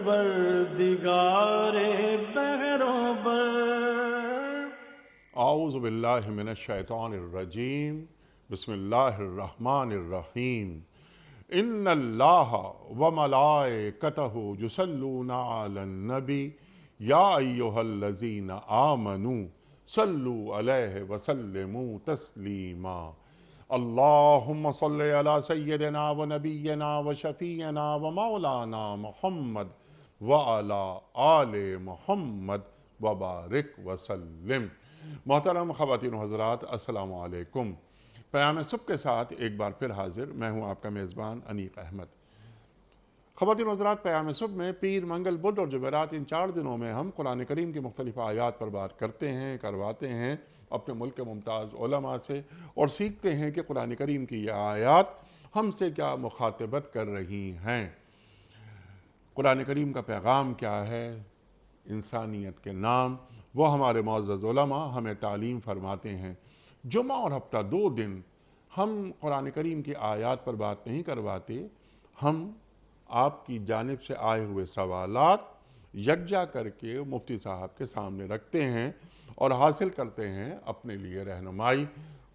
پروردگار بہروں بر۔ اعوذ باللہ من الشیطان الرجیم، بسم اللہ الرحمن الرحیم۔ ان اللہ وملائکتہ یصلون علی النبی یا ایہا الذین آمنوا صلوا علیہ وسلموا تسلیما۔ اللہم صلی علی سیدنا و نبینا و شفیعنا و مولانا محمد وعلی آل محمد وبارک وسلم۔ محترم خواتین و حضرات، السلام علیکم۔ پیام صبح کے ساتھ ایک بار پھر حاضر، میں ہوں آپ کا میزبان انیق احمد۔ خواتین و حضرات، پیام صبح میں پیر، منگل، بدھ اور جمعرات، ان 4 دنوں میں ہم قرآن کریم کی مختلف آیات پر بات کرتے ہیں، کرواتے ہیں اپنے ملک کے ممتاز علماء سے، اور سیکھتے ہیں کہ قرآن کریم کی یہ آیات ہم سے کیا مخاطبت کر رہی ہیں، قرآن کریم کا پیغام کیا ہے، انسانیت کے نام وہ ہمارے معزز علماء ہمیں تعلیم فرماتے ہیں۔ جمعہ اور ہفتہ 2 دن ہم قرآن کریم کی آیات پر بات نہیں کرواتے، ہم آپ کی جانب سے آئے ہوئے سوالات یکجا کر کے مفتی صاحب کے سامنے رکھتے ہیں اور حاصل کرتے ہیں اپنے لیے رہنمائی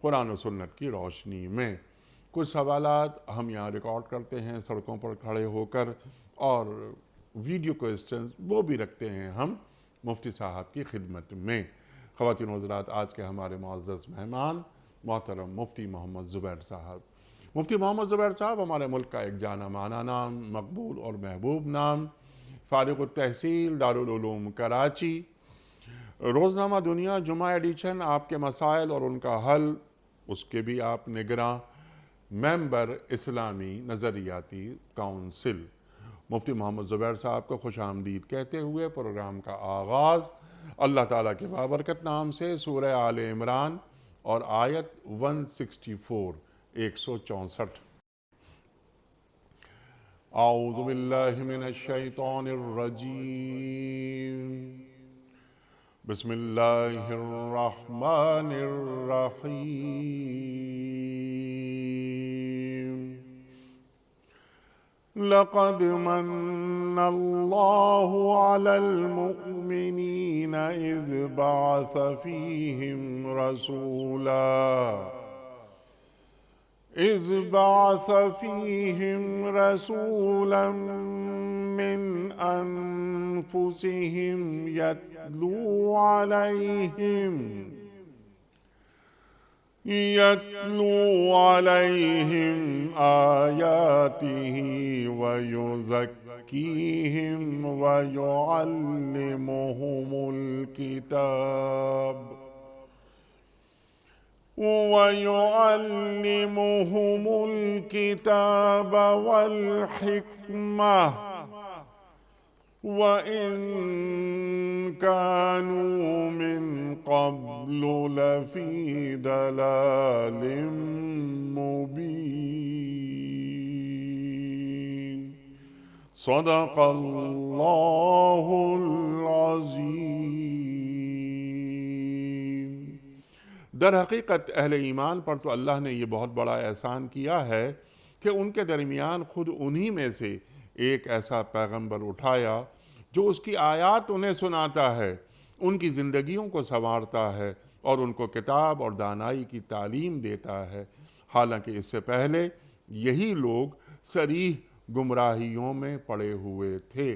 قرآن و سنت کی روشنی میں۔ کچھ سوالات ہم یہاں ریکارڈ کرتے ہیں سڑکوں پر کھڑے ہو کر، اور ویڈیو کوئسچنز وہ بھی رکھتے ہیں ہم مفتی صاحب کی خدمت میں۔ خواتین و حضرات، آج کے ہمارے معزز مہمان محترم مفتی محمد زبیر صاحب۔ مفتی محمد زبیر صاحب ہمارے ملک کا ایک جانا مانا نام، مقبول اور محبوب نام، فارغ التحصیل دارالعلوم کراچی۔ روزنامہ دنیا جمعہ ایڈیشن آپ کے مسائل اور ان کا حل، اس کے بھی آپ نگراں، ممبر اسلامی نظریاتی کونسل۔ مفتی محمد زبیر صاحب کو خوش آمدید کہتے ہوئے پروگرام کا آغاز اللہ تعالیٰ کے بابرکت نام سے سورہ آل عمران اور آیت 164 164۔ اعوذ باللہ من الشیطان الرجیم، بسم اللہ الرحمن الرحیم۔ لقد من اللہ علی المؤمنین اذ بعث فیہم رسولا من انفسہم يتلو عليهم آياته ويزكيهم ويعلمهم الكتاب والحكمة وَإِن كَانُوا مِن قَبْلُ لَفِي ضَلَالٍ مُبِينٍ۔ صدق اللہ العظیم۔ در حقیقت اہل ایمان پر تو اللہ نے یہ بہت بڑا احسان کیا ہے کہ ان کے درمیان خود انہی میں سے ایک ایسا پیغمبر اٹھایا جو اس کی آیات انہیں سناتا ہے، ان کی زندگیوں کو سنوارتا ہے اور ان کو کتاب اور دانائی کی تعلیم دیتا ہے، حالانکہ اس سے پہلے یہی لوگ صریح گمراہیوں میں پڑے ہوئے تھے۔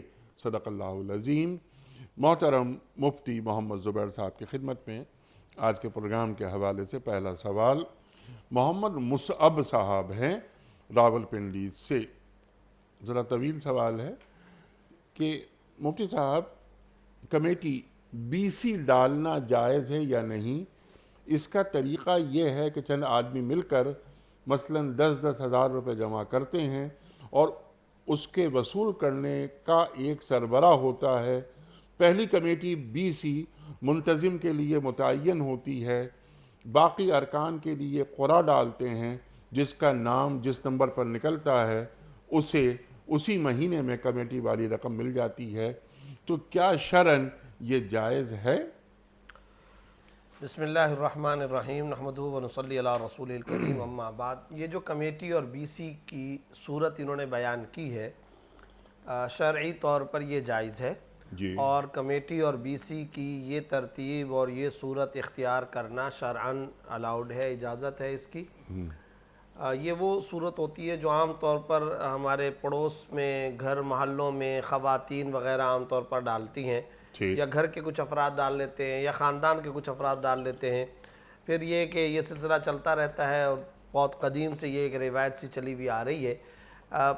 صدق اللہ العظیم۔ محترم مفتی محمد زبیر صاحب کی خدمت میں آج کے پروگرام کے حوالے سے پہلا سوال محمد مصعب صاحب ہیں راولپنڈی سے۔ ذرا طویل سوال ہے کہ مفتی صاحب، کمیٹی بی سی ڈالنا جائز ہے یا نہیں؟ اس کا طریقہ یہ ہے کہ چند آدمی مل کر مثلاً 10-10 ہزار روپے جمع کرتے ہیں اور اس کے وصول کرنے کا ایک سربراہ ہوتا ہے۔ پہلی کمیٹی بی سی منتظم کے لیے متعین ہوتی ہے، باقی ارکان کے لیے قرعہ ڈالتے ہیں، جس کا نام جس نمبر پر نکلتا ہے اسے اسی مہینے میں کمیٹی والی رقم مل جاتی ہے۔ تو کیا شرعاً یہ جائز ہے؟ بسم اللہ الرحمن الرحیم، نحمدہ و نصلی علی رسول الکریم، اما بعد۔ یہ جو کمیٹی اور بی سی کی صورت انہوں نے بیان کی ہے، شرعی طور پر یہ جائز ہے جی اور کمیٹی اور بی سی کی یہ ترتیب اور یہ صورت اختیار کرنا شرعاً الاؤڈ ہے، اجازت ہے اس کی۔ یہ وہ صورت ہوتی ہے جو عام طور پر ہمارے پڑوس میں، گھر محلوں میں خواتین وغیرہ عام طور پر ڈالتی ہیں، ٹھیک، یا گھر کے کچھ افراد ڈال لیتے ہیں یا خاندان کے کچھ افراد ڈال لیتے ہیں۔ پھر یہ کہ یہ سلسلہ چلتا رہتا ہے اور بہت قدیم سے یہ ایک روایت سی چلی ہوئی آ رہی ہے۔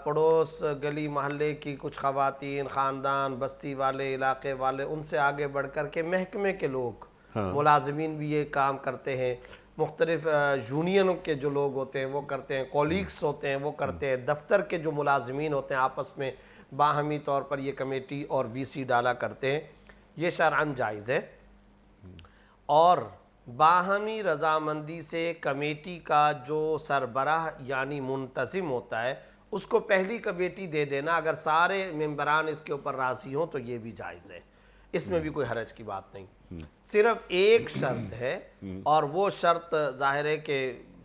پڑوس گلی محلے کی کچھ خواتین، خاندان، بستی والے، علاقے والے، ان سے آگے بڑھ کر کے محکمے کے لوگ، ملازمین بھی یہ کام کرتے ہیں، مختلف یونین کے جو لوگ ہوتے ہیں وہ کرتے ہیں، کولیگس ہوتے ہیں وہ کرتے ہیں، دفتر کے جو ملازمین ہوتے ہیں آپس میں باہمی طور پر یہ کمیٹی اور بی سی ڈالا کرتے ہیں۔ یہ شرعاً جائز ہے، اور باہمی رضامندی سے کمیٹی کا جو سربراہ یعنی منتظم ہوتا ہے اس کو پہلی کمیٹی دے دینا، اگر سارے ممبران اس کے اوپر راضی ہوں تو یہ بھی جائز ہے، اس میں بھی کوئی حرج کی بات نہیں۔ صرف ایک شرط ہے، اور وہ شرط ظاہر ہے کہ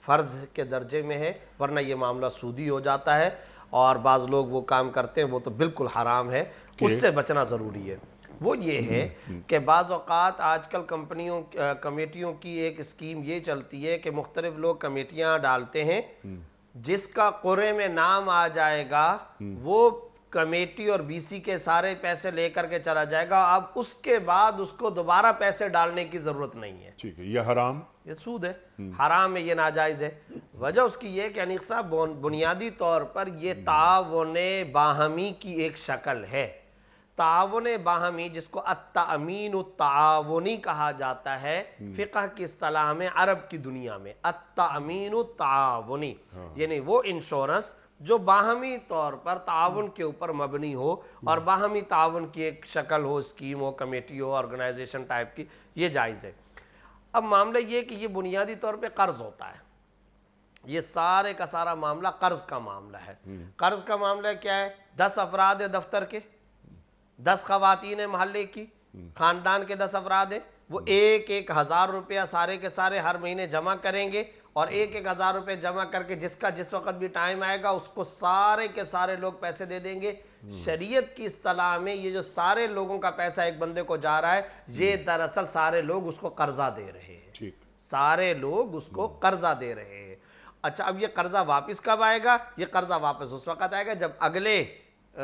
فرض کے درجے میں ہے، ورنہ یہ معاملہ سودی ہو جاتا ہے، اور بعض لوگ وہ کام کرتے ہیں وہ تو بالکل حرام ہے، اس سے بچنا ضروری ہے۔ وہ یہ ہے کہ بعض اوقات آج کل کمیٹیوں کی ایک اسکیم یہ چلتی ہے کہ مختلف لوگ کمیٹیاں ڈالتے ہیں، جس کا قرعے میں نام آ جائے گا وہ کمیٹی اور بی سی کے سارے پیسے لے کر کے چلا جائے گا، اب اس کے بعد اس کو دوبارہ پیسے ڈالنے کی ضرورت نہیں ہے۔ ٹھیک ہے، یہ حرام، یہ سود ہے، حرام ہے، یہ ناجائز ہے۔ وجہ اس کی یہ کہ انیق صاحب بنیادی طور پر یہ تعاون باہمی کی ایک شکل ہے۔ تعاون باہمی جس کو التأمین التعاونی کہا جاتا ہے فقہ کی اصطلاح میں، عرب کی دنیا میں التأمین التعاونی یعنی وہ انشورنس جو باہمی طور پر تعاون کے اوپر مبنی ہو اور باہمی تعاون کی ایک شکل ہو، اسکیم ہو، کمیٹی ہو، آرگنائزیشن ٹائپ کی، یہ جائز ہے۔ اب معاملہ یہ کہ یہ بنیادی طور پہ قرض ہوتا ہے، یہ سارے کا سارا معاملہ قرض کا معاملہ ہے۔ قرض کا معاملہ کیا ہے؟ 10 افراد ہیں دفتر کے، 10 خواتین ہیں محلے کی، خاندان کے 10 افراد ہیں، وہ 1,000 روپیہ سارے کے سارے ہر مہینے جمع کریں گے، اور 1,000 روپے جمع کر کے جس کا جس وقت بھی ٹائم آئے گا اس کو سارے کے سارے لوگ پیسے دے دیں گے۔ شریعت کی اصطلاح میں یہ جو سارے لوگوں کا پیسہ ایک بندے کو جا رہا ہے، یہ دراصل سارے لوگ اس کو قرضہ دے رہے ہیں، سارے لوگ اس کو قرضہ دے رہے ہیں۔ اچھا، اب یہ قرضہ واپس کب آئے گا؟ یہ قرضہ واپس اس وقت آئے گا جب اگلے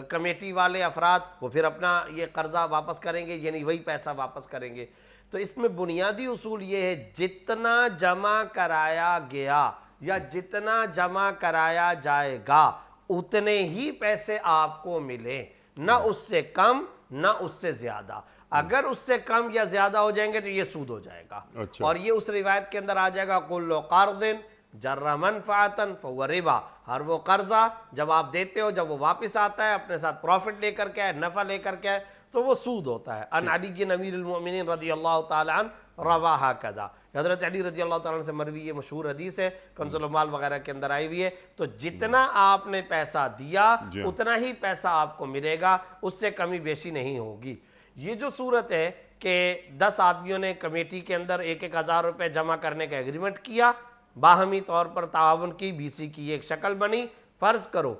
کمیٹی والے افراد وہ پھر اپنا یہ قرضہ واپس کریں گے، یعنی وہی پیسہ واپس کریں گے۔ تو اس میں بنیادی اصول یہ ہے، جتنا جمع کرایا گیا یا جتنا جمع کرایا جائے گا اتنے ہی پیسے آپ کو ملیں، نہ اس سے کم نہ اس سے زیادہ۔ اگر اس سے کم یا زیادہ ہو جائیں گے تو یہ سود ہو جائے گا، اور یہ اس روایت کے اندر آ جائے گا کل قرض جر منفعتا فہو ربا، ہر وہ قرضہ جب آپ دیتے ہو جب وہ واپس آتا ہے اپنے ساتھ پروفٹ لے کر کے آئے، نفع لے کر کے آئے، تو وہ سود ہوتا ہے۔ ان علی امیر المؤمنین رضی اللہ تعالی عنہ رواہا کذا، حضرت علی رضی اللہ تعالیٰ عنہ سے مروی یہ مشہور حدیث ہے، کنز المال وغیرہ کے اندر آئی ہوئی ہے۔ تو جتنا آپ نے پیسہ دیا اتنا ہی پیسہ آپ کو ملے گا، اس سے کمی بیشی نہیں ہوگی۔ یہ جو صورت ہے کہ 10 آدمیوں نے کمیٹی کے اندر 1,000 روپے جمع کرنے کا ایگریمنٹ کیا، باہمی طور پر تعاون کی، بی سی کی ایک شکل بنی، فرض کرو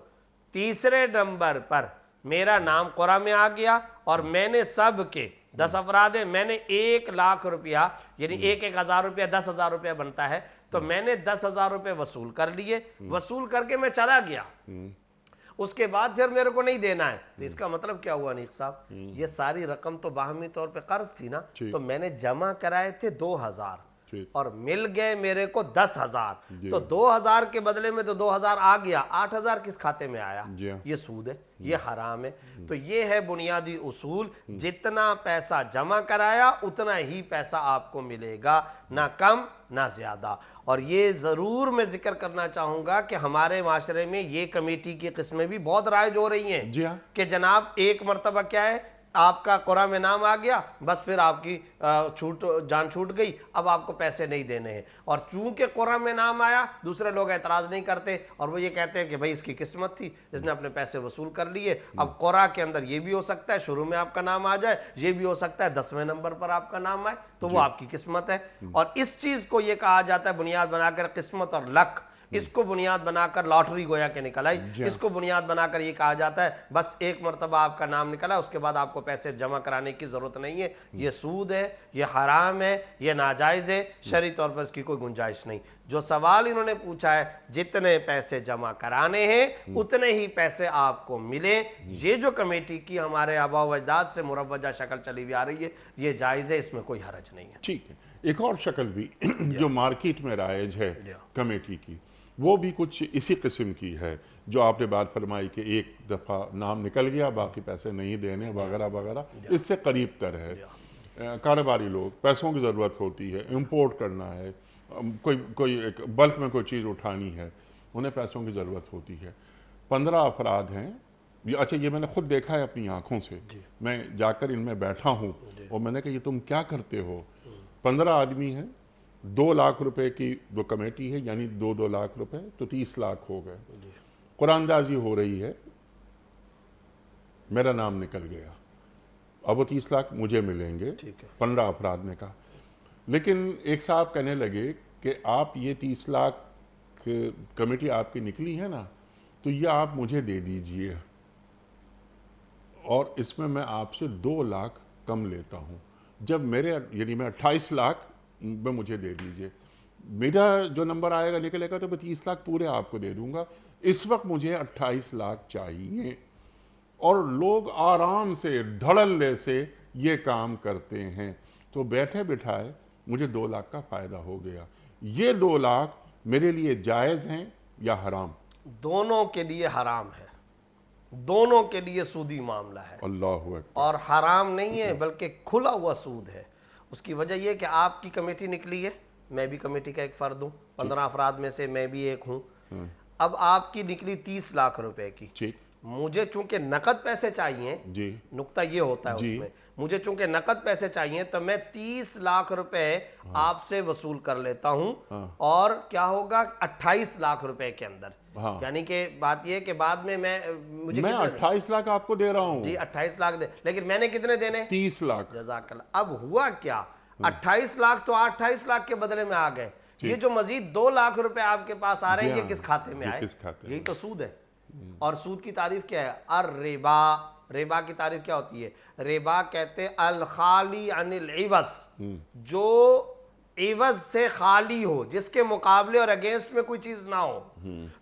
تیسرے نمبر پر میرا نام قرعہ میں آ گیا اور میں نے سب کے 10 افراد ہیں، میں نے 1,00,000 روپیہ یعنی 1,000 روپیہ 10,000 روپیہ بنتا ہے، تو میں نے 10,000 روپے وصول کر لیے، وصول کر کے میں چلا گیا، اس کے بعد پھر میرے کو نہیں دینا ہے۔ تو اس کا مطلب کیا ہوا انیق صاحب؟ یہ ساری رقم تو باہمی طور پہ قرض تھی نا، تو میں نے جمع کرائے تھے 2,000 اور مل گئے میرے کو 10,000، تو 2,000 کے بدلے میں تو 2,000 آ گیا، 8,000 کس کھاتے میں آیا؟ یہ سود ہے، یہ حرام ہے۔ تو یہ ہے بنیادی اصول، جتنا پیسہ جمع کرایا اتنا ہی پیسہ آپ کو ملے گا، نہ کم نہ زیادہ۔ اور یہ ضرور میں ذکر کرنا چاہوں گا کہ ہمارے معاشرے میں یہ کمیٹی کی قسمیں بھی بہت رائج ہو رہی ہیں کہ جناب ایک مرتبہ کیا ہے، آپ کا قرعہ میں نام آ گیا، بس پھر آپ کی جان چھوٹ گئی، اب آپ کو پیسے نہیں دینے ہیں۔ اور چونکہ قرعہ میں نام آیا، دوسرے لوگ اعتراض نہیں کرتے اور وہ یہ کہتے ہیں کہ بھائی اس کی قسمت تھی، اس نے اپنے پیسے وصول کر لیے۔ اب قرعہ کے اندر یہ بھی ہو سکتا ہے شروع میں آپ کا نام آ جائے، یہ بھی ہو سکتا ہے 10ویں نمبر پر آپ کا نام آئے، تو وہ آپ کی قسمت ہے۔ اور اس چیز کو یہ کہا جاتا ہے بنیاد بنا کر قسمت اور لک، اس کو بنیاد بنا کر لاٹری گویا کہ نکل آئی، اس کو بنیاد بنا کر یہ کہا جاتا ہے بس ایک مرتبہ آپ کا نام نکلا اس کے بعد آپ کو پیسے جمع کرانے کی ضرورت نہیں ہے. یہ سود ہے، یہ حرام ہے، یہ ناجائز ہے، شرعی طور پر اس کی کوئی گنجائش نہیں. جو سوال انہوں نے پوچھا ہے جتنے پیسے جمع کرانے ہیں اتنے ہی پیسے آپ کو ملے. یہ جو کمیٹی کی ہمارے آباء و اجداد سے مروجہ شکل چلی ہوئی آ رہی ہے یہ جائز ہے، اس میں کوئی حرج نہیں ہے. ٹھیک ہے. ایک اور شکل بھی جو مارکیٹ میں رائج ہے کمیٹی کی، وہ بھی کچھ اسی قسم کی ہے جو آپ نے بات فرمائی کہ ایک دفعہ نام نکل گیا باقی پیسے نہیں دینے وغیرہ وغیرہ. اس سے قریب تر ہے. کاروباری لوگ، پیسوں کی ضرورت ہوتی ہے، امپورٹ کرنا ہے، کوئی ایک بلک میں کوئی چیز اٹھانی ہے، انہیں پیسوں کی ضرورت ہوتی ہے. 15 افراد ہیں. اچھا یہ میں نے خود دیکھا ہے اپنی آنکھوں سے. میں جا کر ان میں بیٹھا ہوں اور میں نے کہا یہ تم کیا کرتے ہو؟ 15 آدمی ہیں، 2 لاکھ روپے کی وہ کمیٹی ہے، یعنی 2 لاکھ روپے تو 30 لاکھ ہو گئے. قرآن دازی ہو رہی ہے، میرا نام نکل گیا، اب وہ 30 لاکھ مجھے ملیں گے. 15 افراد نے کہا. لیکن ایک صاحب کہنے لگے کہ آپ یہ 30 لاکھ کمیٹی آپ کی نکلی ہے نا تو یہ آپ مجھے دے دیجئے اور اس میں آپ سے 2 لاکھ کم لیتا ہوں. جب میرے یعنی میں 28 لاکھ میں مجھے دے دیجئے، میرا جو نمبر آئے گا نکلے گا تو میں 30 لاکھ پورے آپ کو دے دوں گا. اس وقت مجھے 28 لاکھ چاہیے. اور لوگ آرام سے دھڑلے سے یہ کام کرتے ہیں. تو بیٹھے بٹھائے مجھے 2 لاکھ کا فائدہ ہو گیا. یہ 2 لاکھ میرے لیے جائز ہیں یا حرام؟ دونوں کے لیے حرام ہے، دونوں کے لیے سودی معاملہ ہے. اللہ اکبر. اور حرام نہیں ہے بلکہ کھلا ہوا سود ہے. اس کی وجہ یہ کہ آپ کی کمیٹی نکلی ہے، میں بھی کمیٹی کا ایک فرد ہوں، 15 افراد میں سے میں بھی ایک ہوں. اب آپ کی نکلی 30 لاکھ روپے کی. ٹھیک. مجھے چونکہ نقد پیسے چاہیے، جی نقطہ یہ ہوتا ہے اس میں، مجھے چونکہ نقد پیسے چاہیے تو میں 30 لاکھ روپے آپ سے وصول کر لیتا ہوں. اور کیا ہوگا 28 لاکھ روپے کے اندر. یعنی کہ بات یہ کہ بعد میں مجھے 28 لاکھ آپ کو دے رہا ہوں. جی 28 لاکھ دے، لیکن میں نے کتنے دینے؟ 30 لاکھ. جزاک اللہ. اب ہوا کیا، 28 لاکھ تو 28 لاکھ کے بدلے میں آ گئے. یہ جو مزید 2 لاکھ روپے آپ کے پاس آ رہے ہیں یہ کس کھاتے میں آئے؟ یہی تو سود ہے. اور سود کی تعریف کیا ہے؟ الربا. ربا کی تعریف کیا ہوتی ہے؟ ربا کہتے الخالی عن العوض، جو عوض سے خالی ہو، جس کے مقابلے اور اگینسٹ میں کوئی چیز نہ ہو.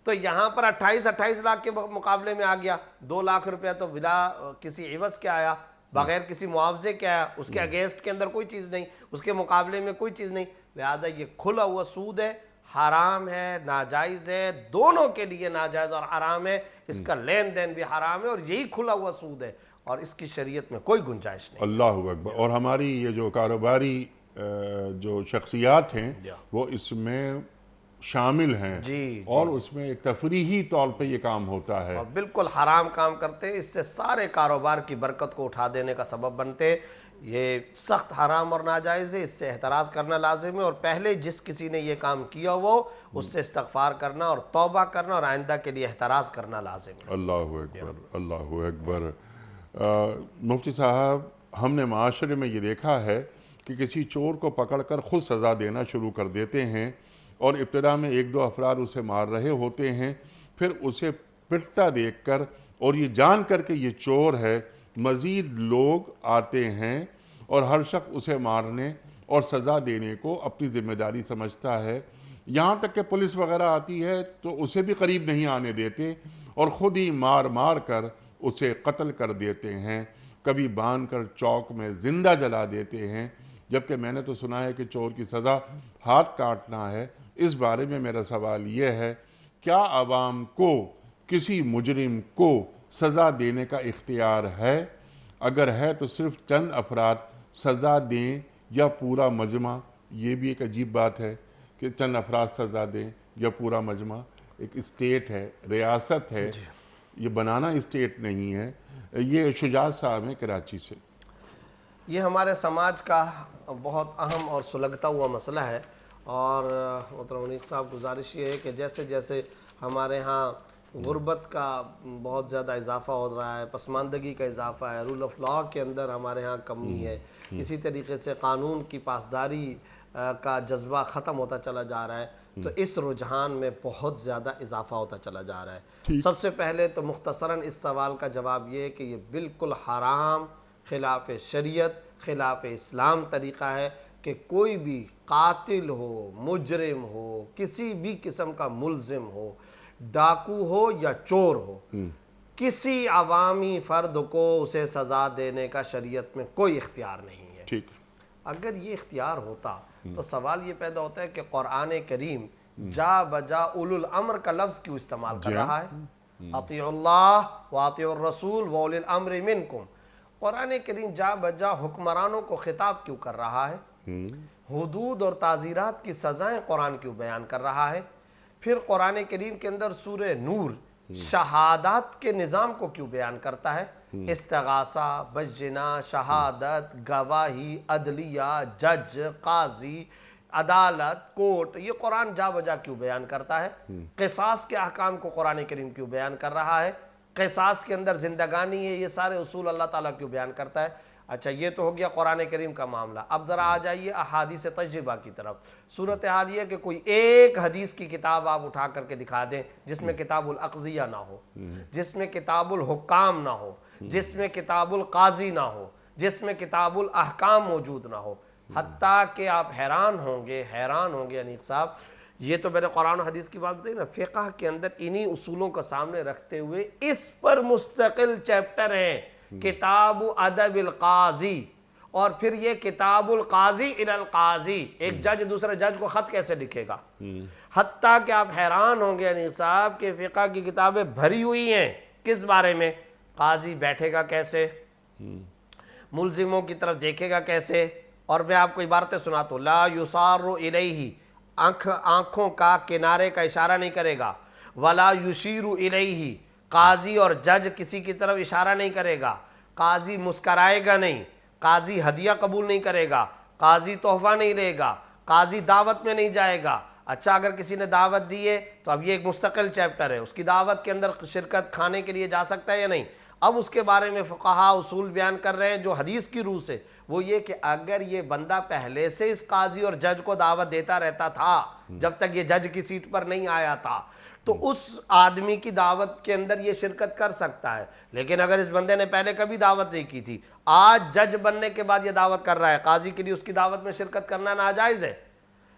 تو یہاں پر 28 لاکھ کے مقابلے میں آ گیا 2 لاکھ روپیہ، تو بلا کسی عوض کے آیا، بغیر کسی معاوضے کے آیا. اس کے اگینسٹ کے اندر کوئی چیز نہیں، اس کے مقابلے میں کوئی چیز نہیں. لہذا یہ کھلا ہوا سود ہے، حرام ہے، ناجائز ہے. دونوں کے لیے ناجائز اور حرام ہے. اس کا لین دین بھی حرام ہے اور یہی کھلا ہوا سود ہے اور اس کی شریعت میں کوئی گنجائش نہیں. اللہ اکبر. اور ہماری یہ جو کاروباری جو شخصیات ہیں وہ اس میں شامل ہیں. جی. اور اس میں ایک تفریحی طور پہ یہ کام ہوتا ہے. اور بالکل حرام کام کرتے، اس سے سارے کاروبار کی برکت کو اٹھا دینے کا سبب بنتے. یہ سخت حرام اور ناجائز ہے، اس سے احتراز کرنا لازم ہے. اور پہلے جس کسی نے یہ کام کیا وہ اس سے استغفار کرنا اور توبہ کرنا اور آئندہ کے لیے احتراز کرنا لازم ہے. اللہ اکبر. اللہ اکبر. مفتی صاحب، ہم نے معاشرے میں یہ دیکھا ہے کہ کسی چور کو پکڑ کر خود سزا دینا شروع کر دیتے ہیں اور ابتدا میں 1-2 افراد اسے مار رہے ہوتے ہیں، پھر اسے پٹتا دیکھ کر اور یہ جان کر کہ یہ چور ہے مزید لوگ آتے ہیں اور ہر شخص اسے مارنے اور سزا دینے کو اپنی ذمہ داری سمجھتا ہے. یہاں تک کہ پولیس وغیرہ آتی ہے تو اسے بھی قریب نہیں آنے دیتے اور خود ہی مار مار کر اسے قتل کر دیتے ہیں. کبھی باندھ کر چوک میں زندہ جلا دیتے ہیں. جبکہ میں نے تو سنا ہے کہ چور کی سزا ہاتھ کاٹنا ہے. اس بارے میں میرا سوال یہ ہے، کیا عوام کو کسی مجرم کو سزا دینے کا اختیار ہے؟ اگر ہے تو صرف چند افراد سزا دیں یا پورا مجمع؟ یہ بھی ایک عجیب بات ہے کہ چند افراد سزا دیں یا پورا مجمع. ایک اسٹیٹ ہے، ریاست ہے، یہ بنانا اسٹیٹ نہیں ہے. یہ شجاعت صاحب ہیں کراچی سے. یہ ہمارے سماج کا بہت اہم اور سلگتا ہوا مسئلہ ہے. اور محترم منیف صاحب، گزارش یہ ہے کہ جیسے جیسے ہمارے ہاں غربت کا بہت زیادہ اضافہ ہو رہا ہے، پسماندگی کا اضافہ ہے، رول آف لاء کے اندر ہمارے ہاں کمی ہے، اسی طریقے سے قانون کی پاسداری کا جذبہ ختم ہوتا چلا جا رہا ہے، تو اس رجحان میں بہت زیادہ اضافہ ہوتا چلا جا رہا ہے۔ سب سے پہلے تو مختصراً اس سوال کا جواب یہ ہے کہ یہ بالکل حرام، خلاف شریعت، خلاف اسلام طریقہ ہے کہ کوئی بھی قاتل ہو، مجرم ہو، کسی بھی قسم کا ملزم ہو، ڈاکو ہو یا چور ہو، کسی عوامی فرد کو اسے سزا دینے کا شریعت میں کوئی اختیار نہیں ہے۔ ٹھیک، اگر یہ اختیار ہوتا تو سوال یہ پیدا ہوتا ہے کہ قرآن کریم جا بجا اولو الامر کا لفظ کیوں استعمال کر رہا ہے؟ اطیعوا اللہ واطیعوا الرسول واولی الامر منکم، قرآن کریم جا بجا حکمرانوں کو خطاب کیوں کر رہا ہے؟ حدود اور تعزیرات کی سزائیں قرآن کیوں بیان کر رہا ہے؟ پھر قرآن کریم کے اندر سورہ نور شہادات کے نظام کو کیوں بیان کرتا ہے؟ استغاثہ، بجنا، شہادت، گواہی، عدلیہ، جج، قاضی، عدالت، کورٹ، یہ قرآن جا بجا کیوں بیان کرتا ہے؟ قصاص کے احکام کو قرآن کریم کیوں بیان کر رہا ہے؟ قصاص کے اندر زندگانی ہے، یہ سارے اصول اللہ تعالیٰ کیوں بیان کرتا ہے؟ اچھا، یہ تو ہو گیا قرآن کریم کا معاملہ۔ اب ذرا آ جائیے احادیث تجربہ کی طرف۔ صورتحال یہ کہ کوئی ایک حدیث کی کتاب آپ اٹھا کر کے دکھا دیں جس میں کتاب الاقضیہ نہ ہو، جس میں کتاب الحکام نہ ہو، جس میں کتاب القاضی نہ ہو، جس میں کتاب الاحکام موجود نہ ہو، حتیٰ کہ آپ حیران ہوں گے انیق صاحب، یہ تو میں نے قرآن و حدیث کی بات بتائی نا، فقہ کے اندر انہی اصولوں کو سامنے رکھتے ہوئے اس پر مستقل چیپٹر ہیں، کتاب ادب القاضی، اور پھر یہ کتاب القاضی الی القاضی، ایک جج دوسرے جج کو خط کیسے لکھے گا؟ حتیٰ کہ آپ حیران ہوں گے انیق صاحب کہ فقہ کی کتابیں بھری ہوئی ہیں کس بارے میں؟ قاضی بیٹھے گا کیسے، ملزموں کی طرف دیکھے گا کیسے، اور میں آپ کو عبارتیں سناتا ہوں، لا یصار الیہ، آنکھوں کا کنارے کا اشارہ نہیں کرے گا، ولا یشیر الیہ، قاضی اور جج کسی کی طرف اشارہ نہیں کرے گا، قاضی مسکرائے گا نہیں، قاضی ہدیہ قبول نہیں کرے گا، قاضی تحفہ نہیں لے گا، قاضی دعوت میں نہیں جائے گا۔ اچھا، اگر کسی نے دعوت دی ہے تو اب یہ ایک مستقل چیپٹر ہے، اس کی دعوت کے اندر شرکت کھانے کے لیے جا سکتا ہے یا نہیں؟ اب اس کے بارے میں فقہا اصول بیان کر رہے ہیں جو حدیث کی روح سے، وہ یہ کہ اگر یہ بندہ پہلے سے اس قاضی اور جج کو دعوت دیتا رہتا تھا جب تک یہ جج کی سیٹ پر نہیں آیا تھا، تو اس آدمی کی دعوت کے اندر یہ شرکت کر سکتا ہے۔ لیکن اگر اس بندے نے پہلے کبھی دعوت نہیں کی تھی، آج جج بننے کے بعد یہ دعوت کر رہا ہے قاضی کے لیے، اس کی دعوت میں شرکت کرنا ناجائز ہے۔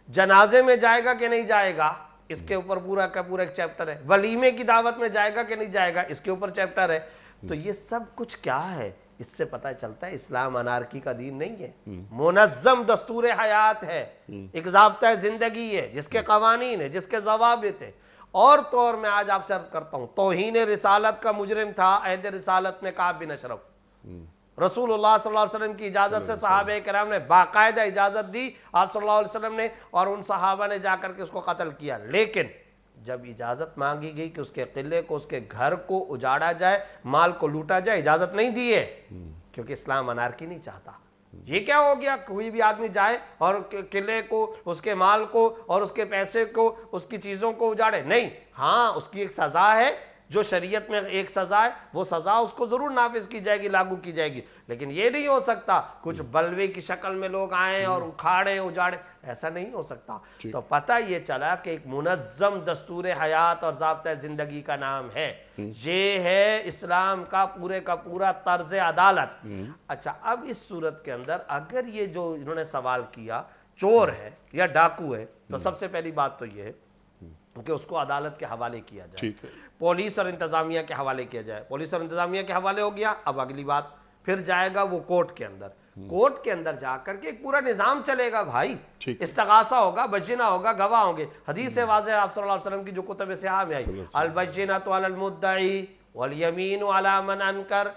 جنازے میں جائے گا کہ نہیں جائے گا، اس کے اوپر پورا کا پورا ایک چیپٹر ہے۔ ولیمے کی دعوت میں جائے گا کہ نہیں جائے گا، اس کے اوپر چیپٹر ہے۔ تو یہ سب کچھ کیا ہے؟ اس سے پتہ چلتا ہے اسلام انارکی کا دین نہیں ہے، منظم دستور حیات ہے، ایک ضابطہ زندگی ہے جس کے قوانین ہیں، جس کے ضوابط ہیں۔ اور طور میں آج آپ سے عرض کرتا ہوں، توہین رسالت کا مجرم تھا عہد رسالت میں کعب بن اشرف، رسول اللہ صلی اللہ علیہ وسلم کی اجازت سے صحابہ کرام نے باقاعدہ اجازت دی آپ صلی اللہ علیہ وسلم نے، اور ان صحابہ نے جا کر کے اس کو قتل کیا۔ لیکن جب اجازت مانگی گئی کہ اس کے قلعے کو، اس کے گھر کو اجاڑا جائے، مال کو لوٹا جائے، اجازت نہیں دی ہے، کیونکہ اسلام انارکی نہیں چاہتا۔ یہ کیا ہو گیا؟ کوئی بھی آدمی جائے اور قلعے کو، اس کے مال کو اور اس کے پیسے کو، اس کی چیزوں کو اجاڑے؟ نہیں، ہاں اس کی ایک سزا ہے، جو شریعت میں ایک سزا ہے، وہ سزا اس کو ضرور نافذ کی جائے گی، لاگو کی جائے گی۔ لیکن یہ نہیں ہو سکتا کچھ بلوے کی شکل میں لوگ آئیں اور اکھاڑیں اجاڑیں، ایسا نہیں ہو سکتا۔ تو پتہ یہ چلا کہ ایک منظم دستور حیات اور ضابطہ زندگی کا نام ہے، یہ ہے اسلام کا پورے کا پورا طرز عدالت۔ اچھا، اب اس صورت کے اندر اگر یہ جو انہوں نے سوال کیا چور ہے یا ڈاکو ہے، تو سب سے پہلی بات تو یہ ہے کہ اس کو عدالت کے حوالے کیا جائے، پولیس اور انتظامیہ کے حوالے کیا جائے۔ پولیس اور انتظامیہ کے حوالے ہو گیا، اب اگلی بات پھر جائے گا وہ کورٹ کے اندر، کورٹ کے اندر جا کر کے ایک پورا نظام چلے گا بھائی، استغاثہ ہوگا، بجنہ ہوگا، گواہ ہوں گے۔ حدیث واضح آپ صلی اللہ علیہ وسلم کی جو کتب صحاح میں آئی، البجنۃ علی المدعی والیمین علی من انکر،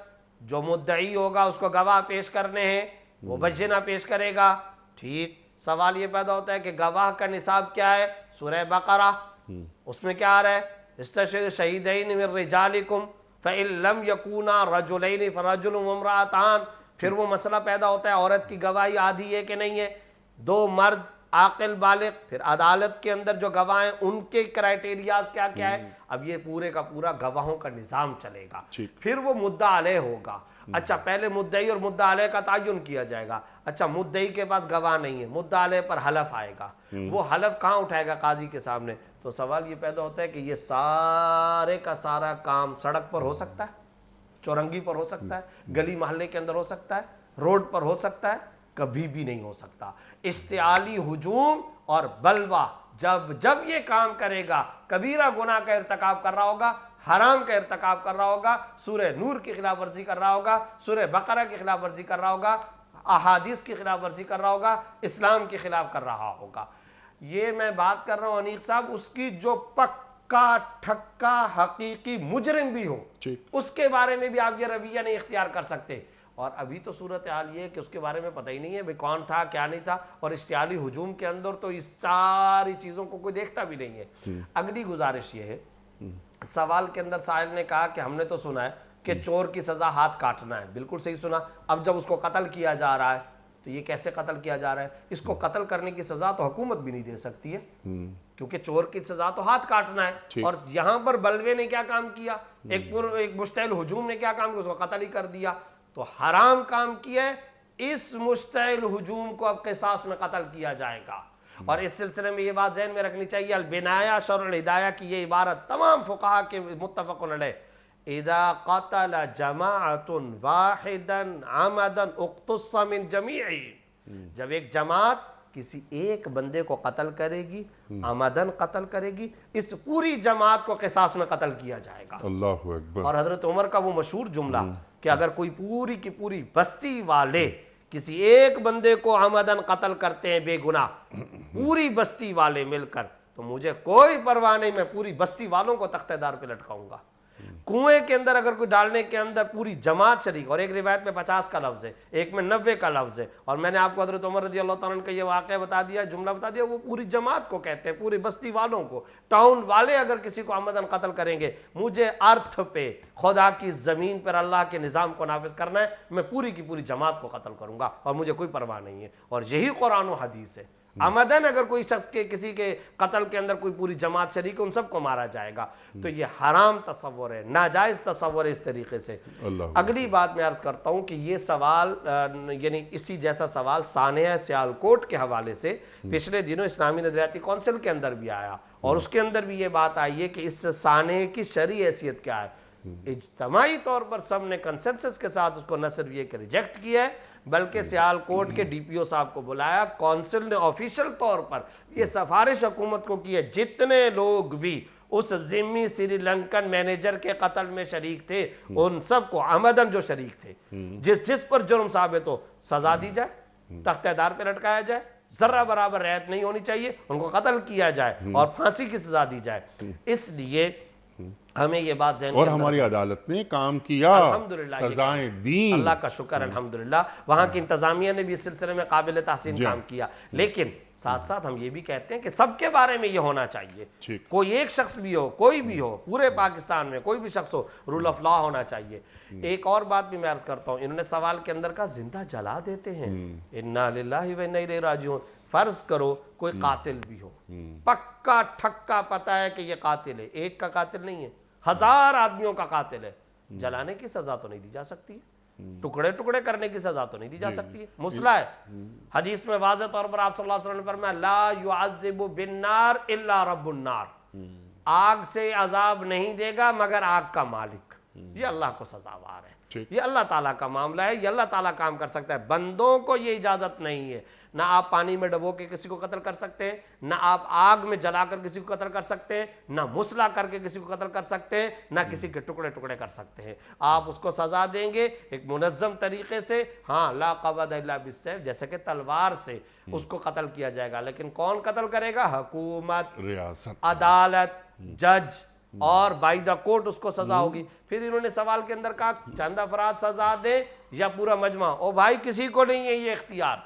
جو مدعی ہوگا اس کو گواہ پیش کرنے ہیں، وہ بجنہ پیش کرے گا۔ ٹھیک، سوال یہ پیدا ہوتا ہے کہ گواہ کا نصاب کیا ہے؟ سورہ بقرہ، اس میں کیا آ رہا ہے؟ استشہدوا شہیدین من رجالکم فإن لم یکونا رجلین فرجل وامرأتان۔ پھر وہ مسئلہ پیدا ہوتا ہے عورت کی گواہی آدھی ہے کہ نہیں ہے، دو مرد عاقل بالغ، پھر عدالت کے اندر جو گواہ ہیں ان کے کرائٹیریاز کیا کیا ہے۔ اب یہ پورے کا پورا گواہوں کا نظام چلے گا۔ پھر وہ مدعا علیہ ہوگا، اچھا پہلے مدعی اور مدعا علیہ کا تعین کیا جائے گا. اچھا مدعی کے پاس گواہ نہیں ہے, مدعا علیہ پر حلف آئے گا, وہ حلف کہاں اٹھائے گا؟ قاضی کے سامنے. تو سوال یہ پیدا ہوتا ہے کہ یہ سارے کا سارا کام سڑک پر ہو سکتا ہے, چورنگی پر ہو سکتا ہے, گلی محلے کے اندر ہو سکتا ہے, روڈ پر ہو سکتا ہے؟ کبھی بھی نہیں ہو سکتا. اشتعالی ہجوم اور بلوہ جب یہ کام کرے گا, کبیرہ گناہ کا ارتکاب کر رہا ہوگا, حرام کا ارتکاب کر رہا ہوگا, سورہ نور کی خلاف ورزی کر رہا ہوگا, سورہ بقرہ کی خلاف ورزی کر رہا ہوگا, احادیث کی خلاف ورزی کر رہا ہوگا, اسلام کے خلاف کر رہا ہوگا. یہ میں بات کر رہا ہوں انیق صاحب اس کی جو پکا ٹھکا حقیقی مجرم بھی ہو, اس کے بارے میں بھی آپ یہ رویہ نہیں اختیار کر سکتے. اور ابھی تو صورتحال یہ ہے کہ اس کے بارے میں پتہ ہی نہیں ہے کون تھا کیا نہیں تھا, اور اشتعالی ہجوم کے اندر تو اس ساری چیزوں کو کوئی دیکھتا بھی نہیں ہے. اگلی گزارش یہ ہے, سوال کے اندر سائل نے کہا کہ ہم نے تو سنا ہے کہ چور کی سزا ہاتھ کاٹنا ہے. بالکل صحیح سنا. اب جب اس کو قتل کیا جا رہا ہے تو یہ کیسے قتل کیا جا رہا ہے؟ اس کو قتل کرنے کی سزا تو حکومت بھی نہیں دے سکتی ہے, کیونکہ چور کی سزا تو ہاتھ کاٹنا ہے. اور یہاں پر بلوے نے کیا کام کیا, ایک مشتعل ہجوم نے کیا کام کیا, اس کو قتل ہی کر دیا. تو حرام کام کیا ہے, اس مشتعل ہجوم کو اب قصاص میں قتل کیا جائے گا. اور اس سلسلے میں یہ بات ذہن میں رکھنی چاہیے, البنایہ شرع الہدایہ کی یہ عبارت تمام فقہا کے متفق علیہ, اذا قتل جماعت واحدا عمدا اقتص من جمیعی, جب ایک جماعت کسی ایک بندے کو قتل کرے گی, عمدن قتل کرے گی, اس پوری جماعت کو قصاص میں قتل کیا جائے گا. اللہ اکبر. اور حضرت عمر کا وہ مشہور جملہ کہ اگر کوئی پوری کی پوری بستی والے کسی ایک بندے کو عمدن قتل کرتے ہیں بے گناہ, پوری بستی والے مل کر, تو مجھے کوئی پرواہ نہیں, میں پوری بستی والوں کو تختہ دار پہ لٹکاؤں گا. کنویں کے اندر اگر کوئی ڈالنے کے اندر پوری جماعت شریک, اور ایک روایت میں 50 کا لفظ ہے, ایک میں 90 کا لفظ ہے, اور میں نے آپ کو حضرت عمر رضی اللہ تعالیٰ عنہ کا یہ واقعہ بتا دیا, جملہ بتا دیا, وہ پوری جماعت کو کہتے ہیں, پوری بستی والوں کو. ٹاؤن والے اگر کسی کو عمدن قتل کریں گے, مجھے ارتھ پہ خدا کی زمین پر اللہ کے نظام کو نافذ کرنا ہے, میں پوری کی پوری جماعت کو قتل کروں گا, اور مجھے کوئی پرواہ نہیں ہے. اور یہی قرآن و حدیث ہے. عمدن اگر کوئی شخص کے کسی کے قتل کے اندر کوئی پوری جماعت شریک ہے, ان سب کو مارا جائے گا. تو یہ حرام تصور ہے, ناجائز تصور ہے اس طریقے سے. اگلی بات میں عرض کرتا ہوں کہ یہ سوال یعنی اسی جیسا سوال سانحہ سیالکوٹ کے حوالے سے پچھلے دنوں اسلامی نظریاتی کونسل کے اندر بھی آیا, اور اس کے اندر بھی یہ بات آئی ہے کہ اس سانحے کی شرعی حیثیت کیا ہے. اجتماعی طور پر سب نے کنسنسس کے ساتھ اس کو نہ صرف یہ کہ ریجیکٹ کیا ہے, بلکہ سیالکوٹ کے ڈی پی او صاحب کو بلایا, کونسل نے آفیشل طور پر یہ سفارش حکومت کو کی ہے, جتنے لوگ بھی اس ذمی سری لنکن مینیجر کے قتل میں شریک تھے, ان سب کو عمدن جو شریک تھے, جس پر جرم ثابت ہو سزا دی جائے, تختہ دار پہ لٹکایا جائے, ذرہ برابر رعایت نہیں ہونی چاہیے, ان کو قتل کیا جائے اور پھانسی کی سزا دی جائے. اس لیے ہمیں یہ بات ذہن میں, اور ہماری عدالت نے کام کیا, سزائیں دیں, اللہ کا شکر الحمدللہ. وہاں کی انتظامیہ نے بھی اس سلسلے میں قابل تحسین کام کیا. لیکن ساتھ ساتھ ہم یہ بھی کہتے ہیں کہ سب کے بارے میں یہ ہونا چاہیے, کوئی ایک شخص بھی ہو, کوئی بھی ہو, پورے پاکستان میں کوئی بھی شخص ہو, رول آف لا ہونا چاہیے. ایک اور بات بھی میں عرض کرتا ہوں, انہوں نے سوال کے اندر کہا زندہ جلا دیتے ہیں, انا للہ و انا الیہ راجعون. فرض کرو کوئی قاتل بھی ہو, پکا ٹھکا پتہ ہے کہ یہ قاتل ہے, ایک کا قاتل نہیں ہے, 1000 آدمیوں کا قاتل ہے, جلانے کی سزا تو نہیں دی جا سکتی, ٹکڑے ٹکڑے کرنے کی سزا تو نہیں دی جا سکتی ہے, مسئلہ ہے. حدیث میں واضح طور پر آپ صلی اللہ علیہ وسلم نے فرمایا لا يعذب بالنار الا رب النار, آگ سے عذاب نہیں دے گا مگر آگ کا مالک. یہ اللہ کو سزاوار ہے, یہ اللہ تعالیٰ کا معاملہ ہے, یہ اللہ تعالیٰ کام کر سکتا ہے. بندوں کو یہ اجازت نہیں ہے, نہ آپ پانی میں ڈبو کے کسی کو قتل کر سکتے ہیں, نہ آپ آگ میں جلا کر کسی کو قتل کر سکتے ہیں, نہ مسلح کر کے کسی کو قتل کر سکتے ہیں, نہ کسی کے ٹکڑے ٹکڑے کر سکتے ہیں. آپ اس کو سزا دیں گے ایک منظم طریقے سے, ہاں لا قبض الا بالسیف, جیسے کہ تلوار سے اس کو قتل کیا جائے گا. لیکن کون قتل کرے گا؟ حکومت, ریاست, عدالت, جج, اور بائی دا کورٹ اس کو سزا ہوگی. پھر انہوں نے سوال کے اندر کہا چند افراد سزا دیں یا پورا مجمع. او بھائی کسی کو نہیں ہے یہ اختیار,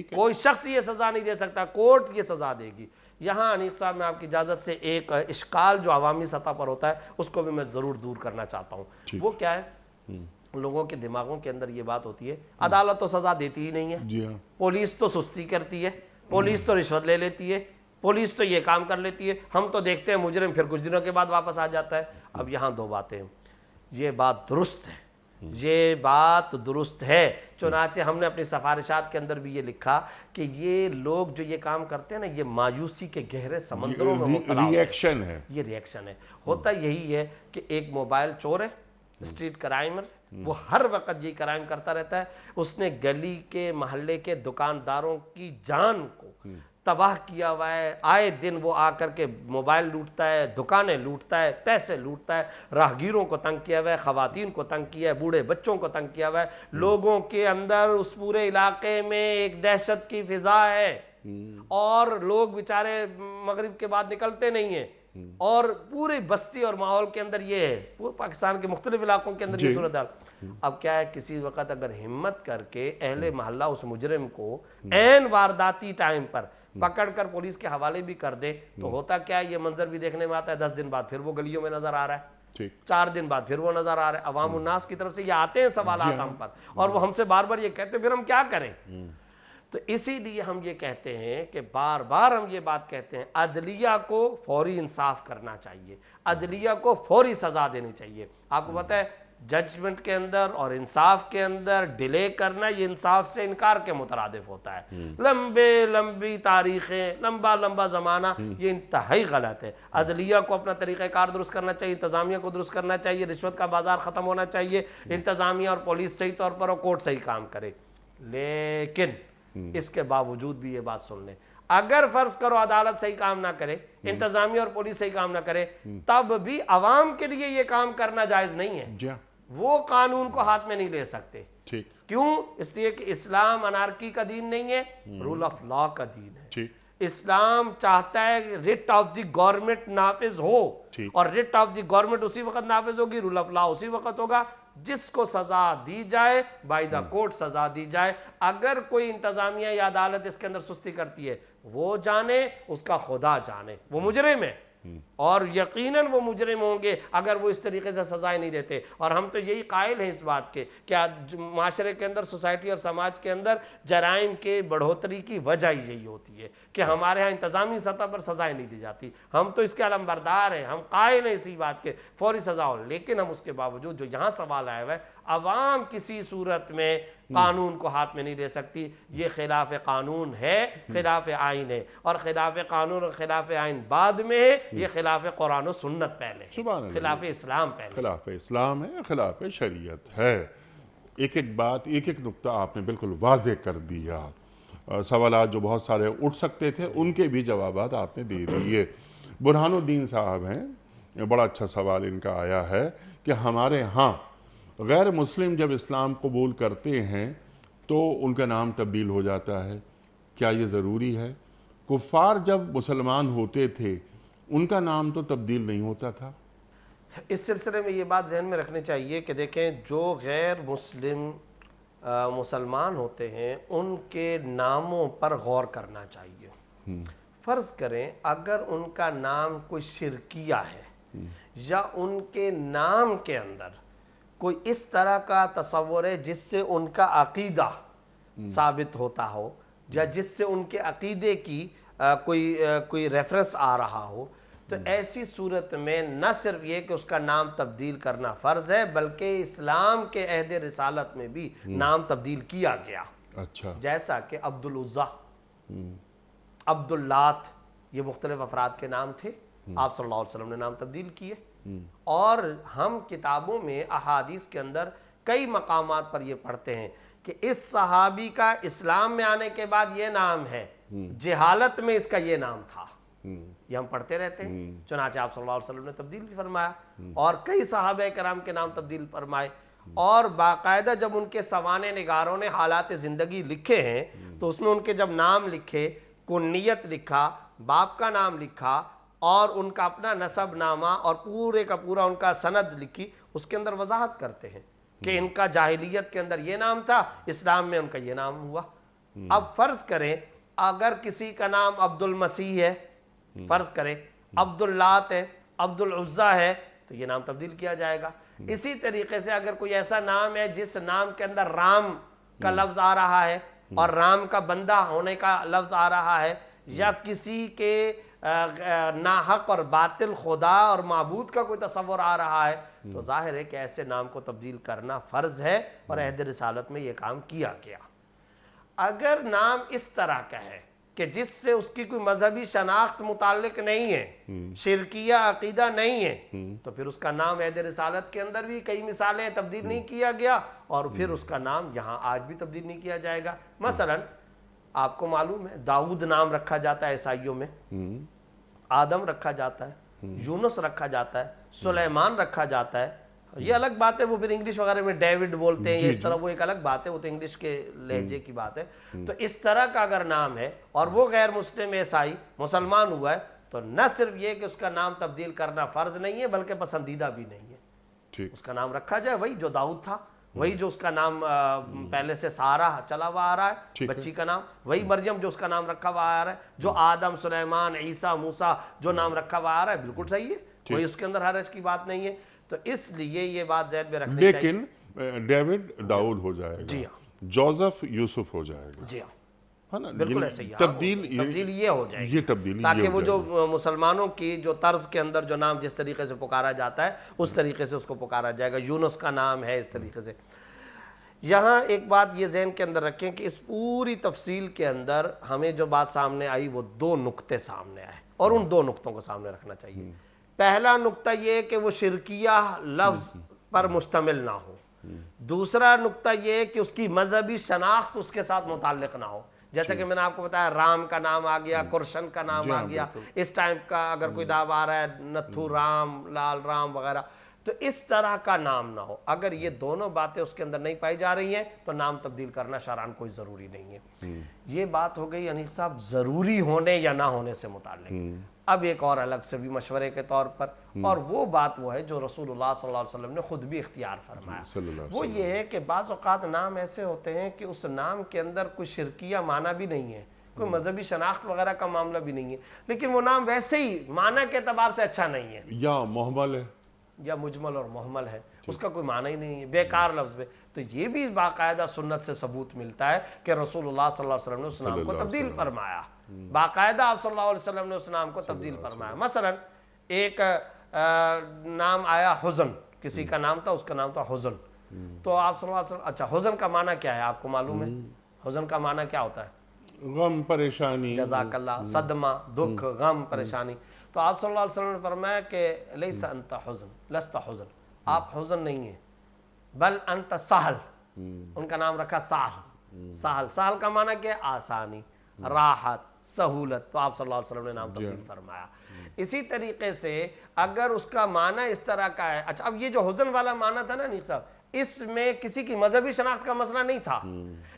کوئی شخص یہ سزا نہیں دے سکتا, کورٹ یہ سزا دے گی. یہاں انیق صاحب میں آپ کی اجازت سے ایک اشکال جو عوامی سطح پر ہوتا ہے اس کو بھی میں ضرور دور کرنا چاہتا ہوں. وہ کیا ہے, لوگوں کے دماغوں کے اندر یہ بات ہوتی ہے عدالت تو سزا دیتی ہی نہیں ہے, پولیس تو سستی کرتی ہے, پولیس تو رشوت لے لیتی ہے, پولیس تو یہ کام کر لیتی ہے, ہم تو دیکھتے ہیں مجرم پھر کچھ دنوں کے بعد واپس آ جاتا ہے. اب یہاں دو باتیں ہیں, یہ بات درست ہے یہ بات درست ہے. چنانچہ ہم نے اپنی سفارشات کے اندر بھی یہ لکھا کہ یہ لوگ جو یہ کام کرتے ہیں نا، یہ مایوسی کے گہرے سمندروں میں مبتلا ہوتے ہیں. ریئیکشن ہے، یہ ریئیکشن ہے. ہوتا یہی ہے کہ ایک موبائل چور ہے، اسٹریٹ کرائمر، وہ ہر وقت یہی کرائم کرتا رہتا ہے. اس نے گلی کے محلے کے دکانداروں کی جان کو تباہ کیا ہوا ہے. آئے دن وہ آ کر کے موبائل لوٹتا ہے، دکانیں لوٹتا ہے، پیسے لوٹتا ہے، راہگیروں کو تنگ کیا ہوا ہے، خواتین کو تنگ کیا ہے، بوڑھے بچوں کو تنگ کیا ہوا ہے. لوگوں کے اندر اس پورے علاقے میں ایک دہشت کی فضا ہے، اور لوگ بیچارے مغرب کے بعد نکلتے نہیں ہیں. اور پوری بستی اور ماحول کے اندر یہ ہے، پورے پاکستان کے مختلف علاقوں کے اندر یہ صورتحال. اب کیا ہے، کسی وقت اگر ہمت کر کے اہل محلہ اس مجرم کو عین وارداتی ٹائم پر پکڑ کر پولیس کے حوالے بھی کر دے تو ہوتا کیا ہے، یہ منظر بھی دیکھنے میں آتا ہے. 10 دن بعد پھر وہ گلیوں میں نظر آ رہا ہے، 4 دن بعد پھر وہ نظر آ رہا ہے. عوام الناس کی طرف سے یہ آتے ہیں سوالات ہم پر، اور وہ ہم سے بار بار یہ کہتے ہیں، پھر ہم کیا کریں؟ تو اسی لیے ہم یہ کہتے ہیں کہ بار بار ہم یہ بات کہتے ہیں، عدلیہ کو فوری انصاف کرنا چاہیے، عدلیہ کو فوری سزا دینی چاہیے. آپ کو پتہ ہے ججمنٹ کے اندر اور انصاف کے اندر ڈیلے کرنا یہ انصاف سے انکار کے مترادف ہوتا ہے. لمبی تاریخیں، لمبا زمانہ، یہ انتہائی غلط ہے. عدلیہ کو اپنا طریقہ کار درست کرنا چاہیے، انتظامیہ کو درست کرنا چاہیے، رشوت کا بازار ختم ہونا چاہیے، انتظامیہ اور پولیس صحیح طور پر اور کورٹ صحیح کام کرے. لیکن اس کے باوجود بھی یہ بات سن لیں، اگر فرض کرو عدالت صحیح کام نہ کرے، انتظامیہ اور پولیس صحیح کام نہ کرے، تب بھی عوام کے لیے یہ کام کرنا جائز نہیں ہے. وہ قانون کو ہاتھ میں نہیں لے سکتے. کیوں؟ اس لیے کہ اسلام انارکی کا دین نہیں ہے، رول آف لا کا دین ہے. اسلام چاہتا ہے کہ ریٹ آف دی گورنمنٹ نافذ ہو، اور ریٹ آف دی گورنمنٹ اسی وقت نافذ ہوگی، رول آف لا اسی وقت ہوگا جس کو سزا دی جائے، بائی دا کورٹ سزا دی جائے. اگر کوئی انتظامیہ یا عدالت اس کے اندر سستی کرتی ہے، وہ جانے، اس کا خدا جانے، وہ مجرم ہے، اور یقیناً وہ مجرم ہوں گے اگر وہ اس طریقے سے سزائیں نہیں دیتے. اور ہم تو یہی قائل ہیں اس بات کے کہ معاشرے کے اندر، سوسائٹی اور سماج کے اندر جرائم کے بڑھوتری کی وجہ یہی ہوتی ہے کہ ہمارے ہاں انتظامی سطح پر سزائیں نہیں دی جاتی. ہم تو اس کے علمبردار ہیں، ہم قائل ہیں اسی بات کے فوری سزا ہو. لیکن ہم اس کے باوجود جو یہاں سوال آیا ہوا ہے، عوام کسی صورت میں قانون کو ہاتھ میں نہیں لے سکتی. یہ خلاف قانون ہے، خلاف آئین ہے، اور خلاف قانون اور خلاف آئین بعد میں ہے. یہ خلاف قرآن و سنت پہلے، خلاف اسلام پہلے، خلاف اسلام ہے، خلاف شریعت ہے. ایک بات، ایک نقطہ آپ نے بالکل واضح کر دیا. سوالات جو بہت سارے اٹھ سکتے تھے ان کے بھی جوابات آپ نے دے دیے. برہان الدین صاحب ہیں، بڑا اچھا سوال ان کا آیا ہے کہ ہمارے ہاں غیر مسلم جب اسلام قبول کرتے ہیں تو ان کا نام تبدیل ہو جاتا ہے، کیا یہ ضروری ہے؟ کفار جب مسلمان ہوتے تھے ان کا نام تو تبدیل نہیں ہوتا تھا. اس سلسلے میں یہ بات ذہن میں رکھنی چاہیے کہ دیکھیں، جو غیر مسلم مسلمان ہوتے ہیں ان کے ناموں پر غور کرنا چاہیے. فرض کریں اگر ان کا نام کوئی شرکیہ ہے، یا ان کے نام کے اندر کوئی اس طرح کا تصور ہے جس سے ان کا عقیدہ ثابت ہوتا ہو، یا جس سے ان کے عقیدے کی کوئی ریفرنس آ رہا ہو، تو ایسی صورت میں نہ صرف یہ کہ اس کا نام تبدیل کرنا فرض ہے، بلکہ اسلام کے عہد رسالت میں بھی نام تبدیل کیا گیا. اچھا. جیسا کہ عبدالعزیٰ، عبداللات، یہ مختلف افراد کے نام تھے. آپ صلی اللہ علیہ وسلم نے نام تبدیل کیے. اور ہم کتابوں میں احادیث کے اندر کئی مقامات پر یہ پڑھتے ہیں کہ اس صحابی کا اسلام میں آنے کے بعد یہ نام ہے، جہالت میں اس کا یہ نام تھا. یہ ہم پڑھتے رہتے ہیں. چنانچہ آپ صلی اللہ علیہ وسلم نے تبدیل فرمایا، اور کئی صحابہ کرام کے نام تبدیل فرمائے. اور باقاعدہ جب ان کے سوانح نگاروں نے حالات زندگی لکھے ہیں تو اس میں ان کے جب نام لکھے، کنیت لکھا، باپ کا نام لکھا، اور ان کا اپنا نسب نامہ اور پورے کا پورا ان کا سند لکھی، اس کے اندر وضاحت کرتے ہیں کہ ان کا جاہلیت کے اندر یہ نام تھا، اسلام میں ان کا یہ نام ہوا. اب فرض کریں اگر کسی کا نام عبد المسیح ہے، فرض کریں عبداللات ہے، عبدالعزیٰ ہے، تو یہ نام تبدیل کیا جائے گا. اسی طریقے سے اگر کوئی ایسا نام ہے جس نام کے اندر رام کا لفظ آ رہا ہے اور رام کا بندہ ہونے کا لفظ آ رہا ہے، یا کسی کے ناحق اور باطل خدا اور معبود کا کوئی تصور آ رہا ہے تو ظاہر ہے کہ ایسے نام کو تبدیل کرنا فرض ہے، اور عہد رسالت میں یہ کام کیا گیا۔ اگر نام اس طرح کا ہے کہ جس سے اس کی کوئی مذہبی شناخت متعلق نہیں ہے، شرکیہ عقیدہ نہیں ہے، تو پھر اس کا نام عہد رسالت کے اندر بھی کئی مثالیں تبدیل نہیں کیا گیا، اور پھر اس کا نام یہاں آج بھی تبدیل نہیں کیا جائے گا۔ مثلا آپ کو معلوم ہے داؤد نام رکھا جاتا ہے عیسائیوں میں، آدم رکھا جاتا ہے، یونس رکھا جاتا ہے، سلیمان رکھا جاتا ہے۔ یہ الگ بات ہے، وہ پھر انگلش وغیرہ میں ڈیوڈ بولتے ہیں یا اس طرح، وہ ایک الگ بات ہے، وہ تو انگلش کے لہجے کی بات ہے۔ تو اس طرح کا اگر نام ہے اور وہ غیر مسلم عیسائی مسلمان ہوا ہے تو نہ صرف یہ کہ اس کا نام تبدیل کرنا فرض نہیں ہے بلکہ پسندیدہ بھی نہیں ہے۔ اس کا نام رکھا جائے وہی جو داؤد تھا، وہی جو اس کا نام پہلے سے سارہ چلا ہوا آ رہا ہے بچی کا نام، وہی مریم جو اس کا نام رکھا ہوا آ رہا ہے، جو آدم، سلیمان، عیسیٰ، موسیٰ جو نام رکھا ہوا آ رہا ہے، بالکل صحیح ہے، کوئی اس کے اندر حرج کی بات نہیں ہے۔ تو اس لیے یہ بات ذہن میں رکھنی چاہیے۔ لیکن ڈیوڈ داؤد ہو جائے گا، جی ہاں، جوزف یوسف ہو جائے گا، جی ہاں، ہے نا، بالکل ایسے ہی تبدیل یہ ہو جائے گی، یہ تبدیلی تاکہ وہ جو مسلمانوں کی جو طرز کے اندر جو نام جس طریقے سے پکارا جاتا ہے اس طریقے سے اس کو پکارا جائے گا۔ یونس کا نام ہے اس طریقے سے۔ یہاں ایک بات یہ ذہن کے اندر رکھیں کہ اس پوری تفصیل کے اندر ہمیں جو بات سامنے آئی وہ دو نقطے سامنے آئے، اور ان دو نقطوں کو سامنے رکھنا چاہیے۔ پہلا نقطہ یہ کہ وہ شرکیہ لفظ پر مشتمل نہ ہو، دوسرا نقطہ یہ کہ اس کی مذہبی شناخت اس کے ساتھ متعلق نہ ہو۔ جیسے کہ میں نے آپ کو بتایا رام کا نام آ گیا، کرشن کا نام آ گیا، اس ٹائپ کا اگر کوئی نام آ رہا ہے، نتھو رام، لال رام وغیرہ، تو اس طرح کا نام نہ ہو۔ اگر یہ دونوں باتیں اس کے اندر نہیں پائی جا رہی ہیں تو نام تبدیل کرنا شرعاً کوئی ضروری نہیں ہے۔ یہ بات ہو گئی انیق صاحب ضروری ہونے یا نہ ہونے سے متعلق۔ اب ایک اور الگ سے بھی مشورے کے طور پر، اور وہ بات وہ ہے جو رسول اللہ صلی اللہ علیہ وسلم نے خود بھی اختیار فرمایا، وہ یہ ہے کہ بعض اوقات نام ایسے ہوتے ہیں کہ اس نام کے اندر کوئی شرکیہ معنی بھی نہیں ہے، کوئی مذہبی شناخت وغیرہ کا معاملہ بھی نہیں ہے، لیکن وہ نام ویسے ہی معنی کے اعتبار سے اچھا نہیں ہے، یا محمل ہے، یا مجمل اور محمل ہے، اس کا کوئی معنی ہی نہیں ہے، بیکار لفظ ہے۔ تو یہ بھی باقاعدہ سنت سے ثبوت ملتا ہے کہ رسول اللہ صلی اللہ علیہ وسلم نے اس نام کو تبدیل فرمایا، باقاعدہ آپ صلی اللہ علیہ وسلم نے اس نام کو تبدیل فرمایا۔ مثلا ایک نام آیا حزن، کسی کا نام تھا، اس کا نام تھا حزن، تو آپ صلی اللہ علیہ وسلم، اچھا حزن کا معنی کیا ہے آپ کو معلوم ہے؟ حزن کا معنی کیا ہوتا ہے؟ غم، پریشانی، جزاک اللہ، صدمہ، دکھ، غم، پریشانی۔ تو آپ صلی اللہ علیہ وسلم نے فرمایا کہ لیس انت حزن، لست حزن، آپ حزن نہیں ہیں، بل انت سہل، ان کا نام رکھا سہل۔ سہل، سہل کا معنی کیا ہے؟ آسانی، راحت، سہولت۔ تو آپ صلی اللہ علیہ وسلم نے نام تبدیل فرمایا۔ اسی طریقے سے اگر اس کا معنی اس طرح کا ہے، اچھا اب یہ جو حزن والا معنی تھا نا نیک صاحب، اس میں کسی کی مذہبی شناخت کا مسئلہ نہیں تھا،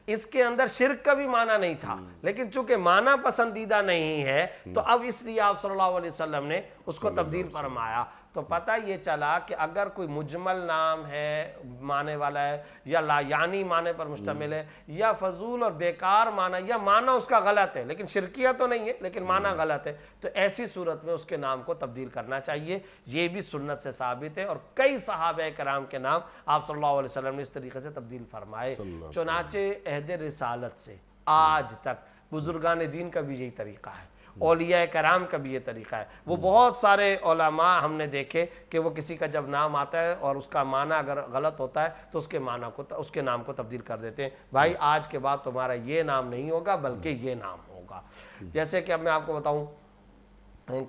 اس کے اندر شرک کا بھی معنی نہیں تھا، لیکن چونکہ معنی پسندیدہ نہیں ہے تو اب اس لیے آپ صلی اللہ علیہ وسلم نے اس کو تبدیل فرمایا۔ تو پتہ یہ چلا کہ اگر کوئی مجمل نام ہے، معنی والا ہے، یا لا یعنی معنی پر مشتمل ہے، یا فضول اور بیکار معنی، یا معنی اس کا غلط ہے لیکن شرکیہ تو نہیں ہے لیکن معنی غلط ہے، تو ایسی صورت میں اس کے نام کو تبدیل کرنا چاہیے۔ یہ بھی سنت سے ثابت ہے، اور کئی صحابہ کرام کے نام آپ صلی اللہ علیہ وسلم نے اس طریقے سے تبدیل فرمائے۔ چنانچہ عہد رسالت سے آج تک بزرگان دین کا بھی یہی طریقہ ہے، اولیاء کرام کا بھی یہ طریقہ ہے۔ وہ بہت سارے علماء ہم نے دیکھے کہ وہ کسی کا جب نام آتا ہے اور اس کا معنی اگر غلط ہوتا ہے تو اس کے نام کو تبدیل کر دیتے ہیں، بھائی آج کے بعد تمہارا یہ نام نہیں ہوگا بلکہ یہ نام ہوگا۔ جیسے کہ اب میں آپ کو بتاؤں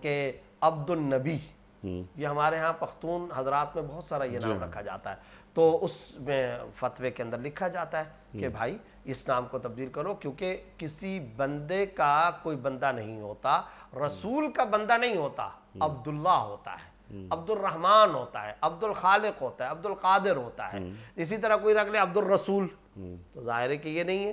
کہ عبد النبی، یہ ہمارے ہاں پختون حضرات میں بہت سارا یہ نام رکھا جاتا ہے، تو اس میں فتوے کے اندر لکھا جاتا ہے کہ بھائی اس نام کو تبدیل کرو، کیونکہ کسی بندے کا کوئی بندہ نہیں ہوتا، رسول کا بندہ نہیں ہوتا، عبداللہ ہوتا ہے، عبد الرحمن ہوتا ہے، عبد الخالق ہوتا ہے، عبد القادر ہوتا ہے۔ اسی طرح کوئی رکھ لے عبد الرسول، تو ظاہر ہے کہ یہ نہیں ہے۔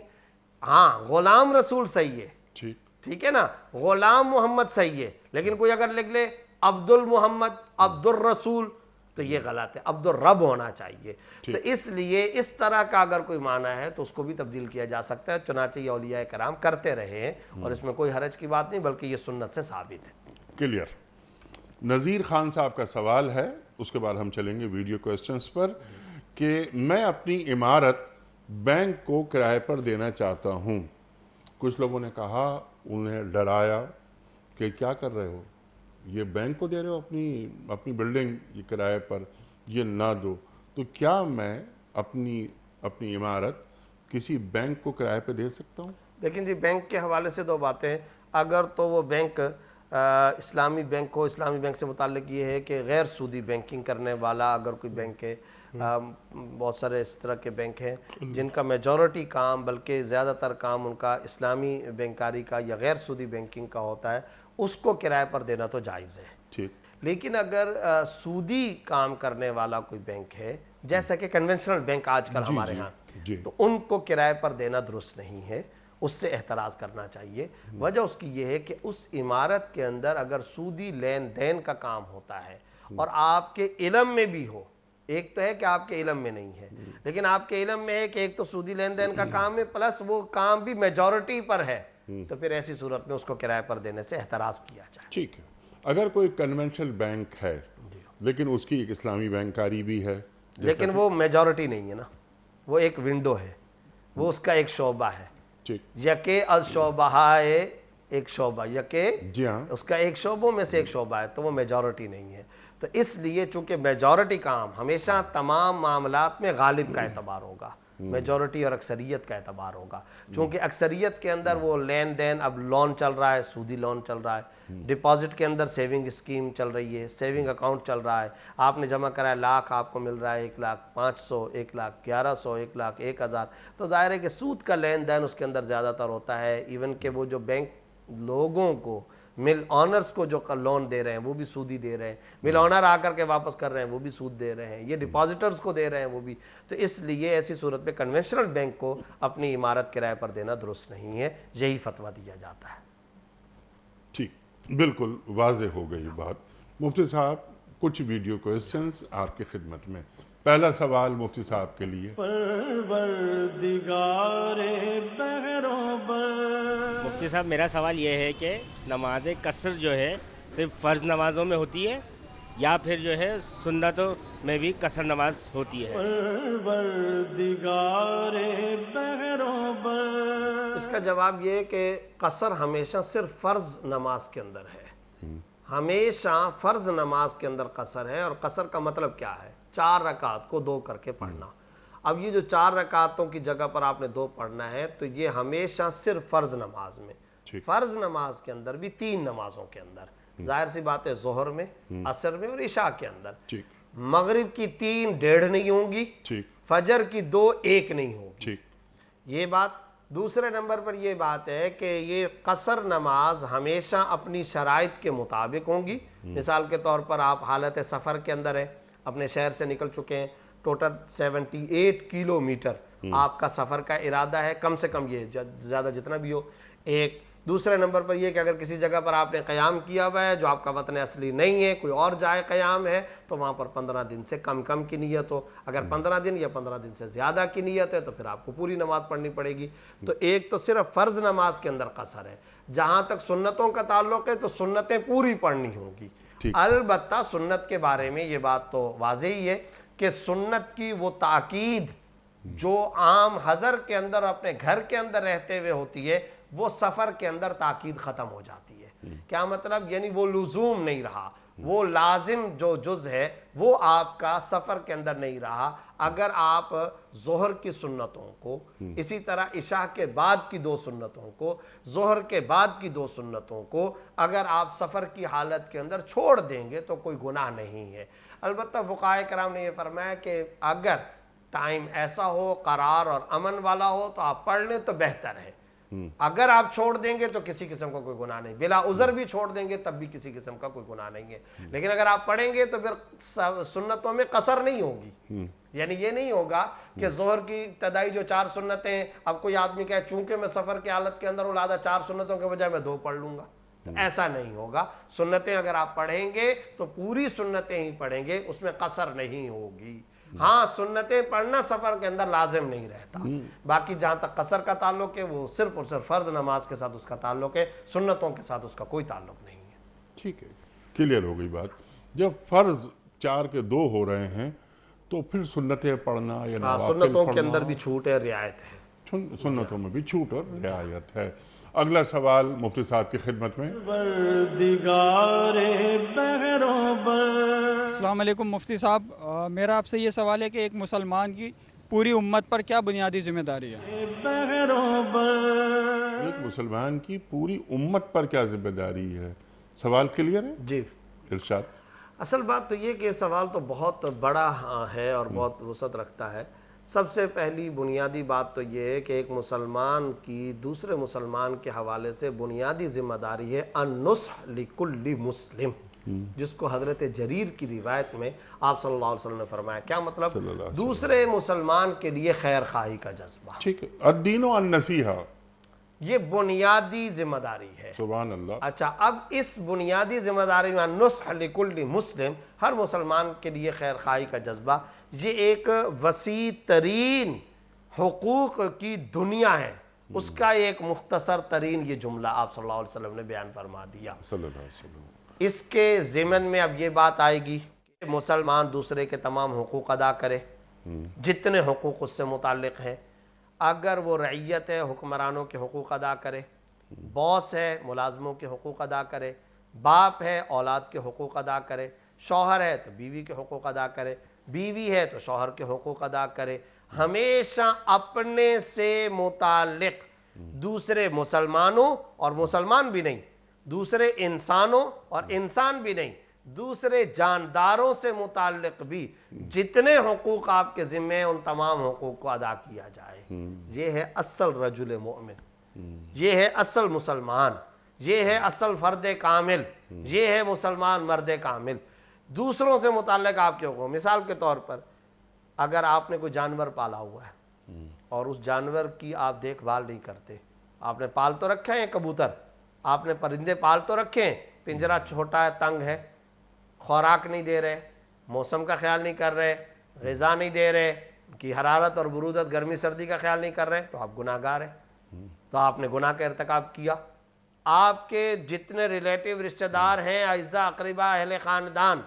ہاں غلام رسول صحیح ہے، ٹھیک ہے نا، غلام محمد صحیح ہے، لیکن کوئی اگر لکھ لے عبد المحمد، عبد الرسول، تو یہ غلط ہے، عبد الرب ہونا چاہیے۔ تو اس لیے اس طرح کا اگر کوئی معنی ہے تو اس کو بھی تبدیل کیا جا سکتا ہے، چنانچہ یہ اولیاء کرام کرتے رہے ہیں، اور اس میں کوئی حرج کی بات نہیں بلکہ یہ سنت سے ثابت ہے۔ کلیئر۔ نذیر خان صاحب کا سوال ہے، اس کے بعد ہم چلیں گے ویڈیو کویسچنز پر، کہ میں اپنی عمارت بینک کو کرائے پر دینا چاہتا ہوں، کچھ لوگوں نے کہا، انہیں ڈرایا کہ کیا کر رہے ہو، یہ بینک کو دے رہے ہو اپنی بلڈنگ یہ کرائے پر، یہ نہ دو، تو کیا میں اپنی عمارت کسی بینک کو کرائے پہ دے سکتا ہوں؟ لیکن جی بینک کے حوالے سے دو باتیں، اگر تو وہ بینک اسلامی بینک ہو، اسلامی بینک سے متعلق یہ ہے کہ غیر سودی بینکنگ کرنے والا اگر کوئی بینک ہے، بہت سارے اس طرح کے بینک ہیں جن کا میجورٹی کام بلکہ زیادہ تر کام ان کا اسلامی بینکاری کا یا غیر سودی بینکنگ کا ہوتا ہے، اس کو کرائے پر دینا تو جائز ہے۔ ٹھیک، لیکن اگر سودی کام کرنے والا کوئی بینک ہے جیسا کہ کنونشنل بینک آج کل ہمارے ہاں، تو ان کو کرائے پر دینا درست نہیں ہے، اس سے احتراز کرنا چاہیے۔ وجہ اس کی یہ ہے کہ اس عمارت کے اندر اگر سودی لین دین کا کام ہوتا ہے اور آپ کے علم میں بھی ہو، ایک تو ہے کہ آپ کے علم میں نہیں ہے، لیکن آپ کے علم میں ہے کہ ایک تو سودی لین دین کا کام ہے پلس وہ کام بھی میجورٹی پر ہے، تو پھر ایسی صورت میں اس کو کرائے پر دینے سے احتراز کیا جائے۔ ٹھیک ہے۔ اگر کوئی کنونشنل بینک ہے لیکن اس کی ایک اسلامی بینکاری بھی ہے، لیکن وہ میجورٹی نہیں ہے نا، وہ ایک ونڈو ہے، وہ اس کا ایک شعبہ ہے، ٹھیک، یکے از شعبہ ہے، ایک شعبہ یکے جی ہاں، اس کا ایک شعبوں میں سے ایک شعبہ ہے، تو وہ میجورٹی نہیں ہے۔ تو اس لیے چونکہ میجورٹی کام ہمیشہ تمام معاملات میں غالب کا اعتبار ہوگا، میجورٹی اور اکثریت کا اعتبار ہوگا، چونکہ اکثریت کے اندر وہ لین دین، اب لون چل رہا ہے، سودی لون چل رہا ہے، ڈپازٹ کے اندر سیونگ اسکیم چل رہی ہے، سیونگ اکاؤنٹ چل رہا ہے، آپ نے جمع کرا ہے لاکھ، آپ کو مل رہا ہے 1,05,000، 1,11,000، 1,01,000، تو ظاہر ہے کہ سود کا لین دین اس کے اندر زیادہ تر ہوتا ہے۔ ایون کہ وہ جو بینک لوگوں کو، مل آنرز کو جو لون دے رہے ہیں وہ بھی سودی دے رہے ہیں، مل آنر آ کر کے واپس کر رہے ہیں وہ بھی سود دے رہے ہیں، یہ ڈپازیٹرز کو دے رہے ہیں وہ بھی، تو اس لیے ایسی صورت میں کنونشنل بینک کو اپنی عمارت کرائے پر دینا درست نہیں ہے، یہی فتویٰ دیا جاتا ہے۔ ٹھیک، بالکل واضح ہو گئی بات۔ مفتی صاحب کچھ ویڈیو کوئسچنز آپ کی خدمت میں۔ پہلا سوال مفتی صاحب کے لیے، پروردگار بحروں بر۔ مفتی صاحب میرا سوال یہ ہے کہ نماز قصر جو ہے صرف فرض نمازوں میں ہوتی ہے یا پھر جو ہے سنتوں میں بھی قصر نماز ہوتی ہے؟ پروردگار بحروں بر۔ اس کا جواب یہ ہے کہ قصر ہمیشہ صرف فرض نماز کے اندر ہے، ہمیشہ فرض نماز کے اندر قصر ہے، اور قصر کا مطلب کیا ہے؟ 4 رکعت کو 2 کر کے پڑھنا۔ اب یہ جو 4 رکعتوں کی جگہ پر آپ نے 2 پڑھنا ہے تو یہ ہمیشہ صرف فرض نماز میں، فرض نماز کے اندر بھی 3 نمازوں کے اندر، ظاہر سی بات ہے ظہر میں، عصر میں اور عشاء کے اندر، مغرب کی 3 1.5 نہیں ہوں گی، فجر کی 2 1 نہیں ہوگی، یہ بات۔ دوسرے نمبر پر یہ بات ہے کہ یہ قصر نماز ہمیشہ اپنی شرائط کے مطابق ہوں گی۔ مثال کے طور پر آپ حالت سفر کے اندر ہیں، اپنے شہر سے نکل چکے ہیں، ٹوٹل 78 کلومیٹر آپ کا سفر کا ارادہ ہے، کم سے کم یہ زیادہ جتنا بھی ہو ایک۔ دوسرے نمبر پر یہ کہ اگر کسی جگہ پر آپ نے قیام کیا ہوا ہے جو آپ کا وطن اصلی نہیں ہے، کوئی اور جائے قیام ہے، تو وہاں پر 15 دن سے کم کی نیت ہو، اگر 15 دن یا 15 دن سے زیادہ کی نیت ہے تو پھر آپ کو پوری نماز پڑھنی پڑے گی۔ تو ایک تو صرف فرض نماز کے اندر قصر ہے۔ جہاں تک سنتوں کا تعلق ہے تو سنتیں پوری پڑھنی ہوں گی۔ البتہ سنت کے بارے میں یہ بات تو واضح ہی ہے کہ سنت کی وہ تاکید جو عام حضر کے اندر اپنے گھر کے اندر رہتے ہوئے ہوتی ہے، وہ سفر کے اندر تاکید ختم ہو جاتی ہے۔ کیا مطلب؟ یعنی وہ لزوم نہیں رہا، وہ لازم جو جز ہے وہ آپ کا سفر کے اندر نہیں رہا۔ اگر آپ ظہر کی سنتوں کو، اسی طرح عشاء کے بعد کی 2 سنتوں کو، ظہر کے بعد کی 2 سنتوں کو اگر آپ سفر کی حالت کے اندر چھوڑ دیں گے تو کوئی گناہ نہیں ہے۔ البتہ فقہاء کرام نے یہ فرمایا کہ اگر ٹائم ایسا ہو، قرار اور امن والا ہو تو آپ پڑھ لیں تو بہتر ہے، اگر آپ چھوڑ دیں گے تو کسی قسم کا کوئی گناہ نہیں، بلا عذر بھی چھوڑ دیں گے تب بھی کسی قسم کا کوئی گناہ نہیں ہے۔ لیکن اگر آپ پڑھیں گے تو پھر سنتوں میں قصر نہیں ہوگی، یعنی یہ نہیں ہوگا کہ ظہر کی ابتدائی جو 4 سنتیں، اب کوئی آدمی کہے چونکہ میں سفر کی حالت کے اندر ہوں لہذا 4 سنتوں کے بجائے میں 2 پڑھ لوں گا، تو ایسا نہیں ہوگا۔ سنتیں اگر آپ پڑھیں گے تو پوری سنتیں ہی پڑھیں گے، اس میں قصر نہیں ہوگی۔ ہاں سنتیں پڑھنا سفر کے اندر لازم نہیں رہتا، باقی جہاں تک قصر کا تعلق ہے وہ صرف اور صرف فرض نماز کے ساتھ اس کا تعلق ہے، سنتوں کے ساتھ اس کا کوئی تعلق نہیں ہے۔ ٹھیک ہے، کلیئر ہو گئی بات۔ جب فرض 4 کے 2 ہو رہے ہیں تو پھر سنتیں پڑھنا یا نوافل سنتوں کے پڑھنا، اندر بھی چھوٹ ہے، رعایت ہے، سنتوں میں بھی چھوٹ اور رعایت ہے۔ اگلا سوال مفتی صاحب کی خدمت میں۔ پروردگار بہروبر۔ السلام علیکم مفتی صاحب، میرا آپ سے یہ سوال ہے کہ ایک مسلمان کی پوری امت پر کیا بنیادی ذمہ داری ہے؟ بہروبر۔ ایک مسلمان کی پوری امت پر کیا ذمہ داری ہے؟ سوال کلیئر ہے؟ جی، ارشاد۔ اصل بات تو یہ کہ سوال تو بہت بڑا ہے اور بہت وسعت رکھتا ہے۔ سب سے پہلی بنیادی بات تو یہ ہے کہ ایک مسلمان کی دوسرے مسلمان کے حوالے سے بنیادی ذمہ داری ہے النصح لکل مسلم، جس کو حضرت جریر کی روایت میں آپ صلی اللہ علیہ وسلم نے فرمایا۔ کیا مطلب؟ صلی اللہ علیہ وسلم۔ دوسرے مسلمان کے لیے خیر خواہی کا جذبہ، ٹھیک ہے، الدین النصیحہ، یہ بنیادی ذمہ داری ہے۔ سبحان اللہ۔ اچھا، اب اس بنیادی ذمہ داری میں نصح لکل مسلم، ہر مسلمان کے لیے خیر خواہی کا جذبہ، یہ ایک وسیع ترین حقوق کی دنیا ہے، اس کا ایک مختصر ترین یہ جملہ آپ صلی اللہ علیہ وسلم نے بیان فرما دیا۔ صلی اللہ علیہ وسلم۔ اس کے ضمن میں اب یہ بات آئے گی کہ مسلمان دوسرے کے تمام حقوق ادا کرے، جتنے حقوق اس سے متعلق ہیں۔ اگر وہ رعیت ہے، حکمرانوں کے حقوق ادا کرے، باس ہے، ملازموں کے حقوق ادا کرے، باپ ہے، اولاد کے حقوق ادا کرے، شوہر ہے تو بیوی کے حقوق ادا کرے، بیوی ہے تو شوہر کے حقوق ادا کرے۔ ہمیشہ اپنے سے متعلق دوسرے مسلمانوں اور مسلمان بھی نہیں، دوسرے انسانوں اور انسان بھی نہیں، دوسرے جانداروں سے متعلق بھی جتنے حقوق آپ کے ذمہ ہیں ان تمام حقوق کو ادا کیا جائے۔ یہ ہے اصل رجل مومن، یہ ہے اصل مسلمان، یہ ہے اصل فرد کامل، یہ ہے مسلمان مرد کامل۔ دوسروں سے متعلق آپ کے حقوق، مثال کے طور پر اگر آپ نے کوئی جانور پالا ہوا ہے اور اس جانور کی آپ دیکھ بھال نہیں کرتے، آپ نے پال تو رکھے ہیں کبوتر، آپ نے پرندے پال تو رکھے ہیں، پنجرہ چھوٹا ہے، تنگ ہے، خوراک نہیں دے رہے، موسم کا خیال نہیں کر رہے، غذا نہیں دے رہے، ان کی حرارت اور برودت گرمی سردی کا خیال نہیں کر رہے، تو آپ گناہ گار ہیں، تو آپ نے گناہ کا ارتکاب کیا۔ آپ کے جتنے ریلیٹیو رشتہ دار ہیں، اعزاء اقربا، اہل خاندان،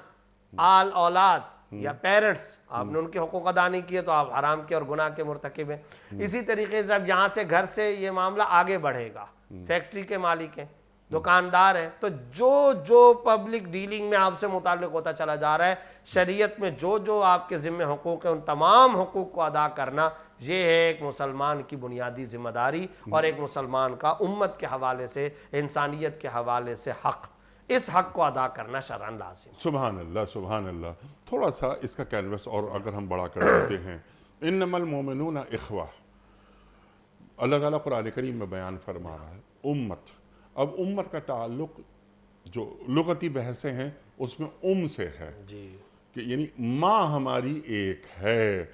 آل اولاد یا پیرنٹس، آپ نے ان کے حقوق ادا نہیں کیے تو آپ حرام کے اور گناہ کے مرتکب ہیں۔ اسی طریقے سے اب یہاں سے گھر سے یہ معاملہ آگے بڑھے گا، فیکٹری کے مالک ہیں، دکاندار ہیں، تو جو پبلک ڈیلنگ میں آپ سے متعلق ہوتا چلا جا رہا ہے، شریعت میں جو آپ کے ذمہ حقوق ہیں ان تمام حقوق کو ادا کرنا، یہ ہے ایک مسلمان کی بنیادی ذمہ داری اور ایک مسلمان کا امت کے حوالے سے، انسانیت کے حوالے سے حق۔ اس حق کو ادا کرنا شرعاً لازم۔ سبحان اللہ، سبحان اللہ۔ تھوڑا سا اس کا کینوس اور اگر ہم بڑا کر دیتے ہیں، انما المومنون اخوہ، اللہ تعالیٰ قرآن کریم میں بیان فرما رہا ہے امت۔ اب امت کا تعلق جو لغتی بحثیں ہیں اس میں سے ہے، جی، کہ یعنی ماں ہماری ایک ہے،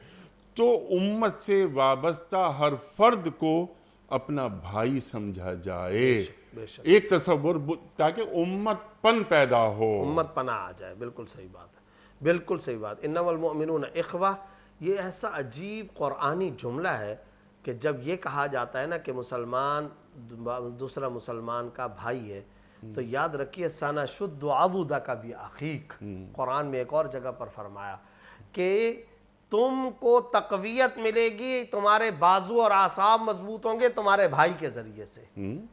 تو امت سے وابستہ ہر فرد کو اپنا بھائی سمجھا جائے، بے شک، ایک تصور، تاکہ امت پن پیدا ہو، امت پناہ آ جائے۔ بالکل صحیح بات ہے، بالکل صحیح بات۔ انما المؤمنون اخوہ، یہ ایسا عجیب قرآنی جملہ ہے کہ جب یہ کہا جاتا ہے نا کہ مسلمان دوسرا مسلمان کا بھائی ہے، تو یاد رکھیے سَنَشُدُّ عَضُدَكَ بِأَخِيكَ، قرآن میں ایک اور جگہ پر فرمایا کہ تم کو تقویت ملے گی، تمہارے بازو اور اعصاب مضبوط ہوں گے تمہارے بھائی کے ذریعے سے۔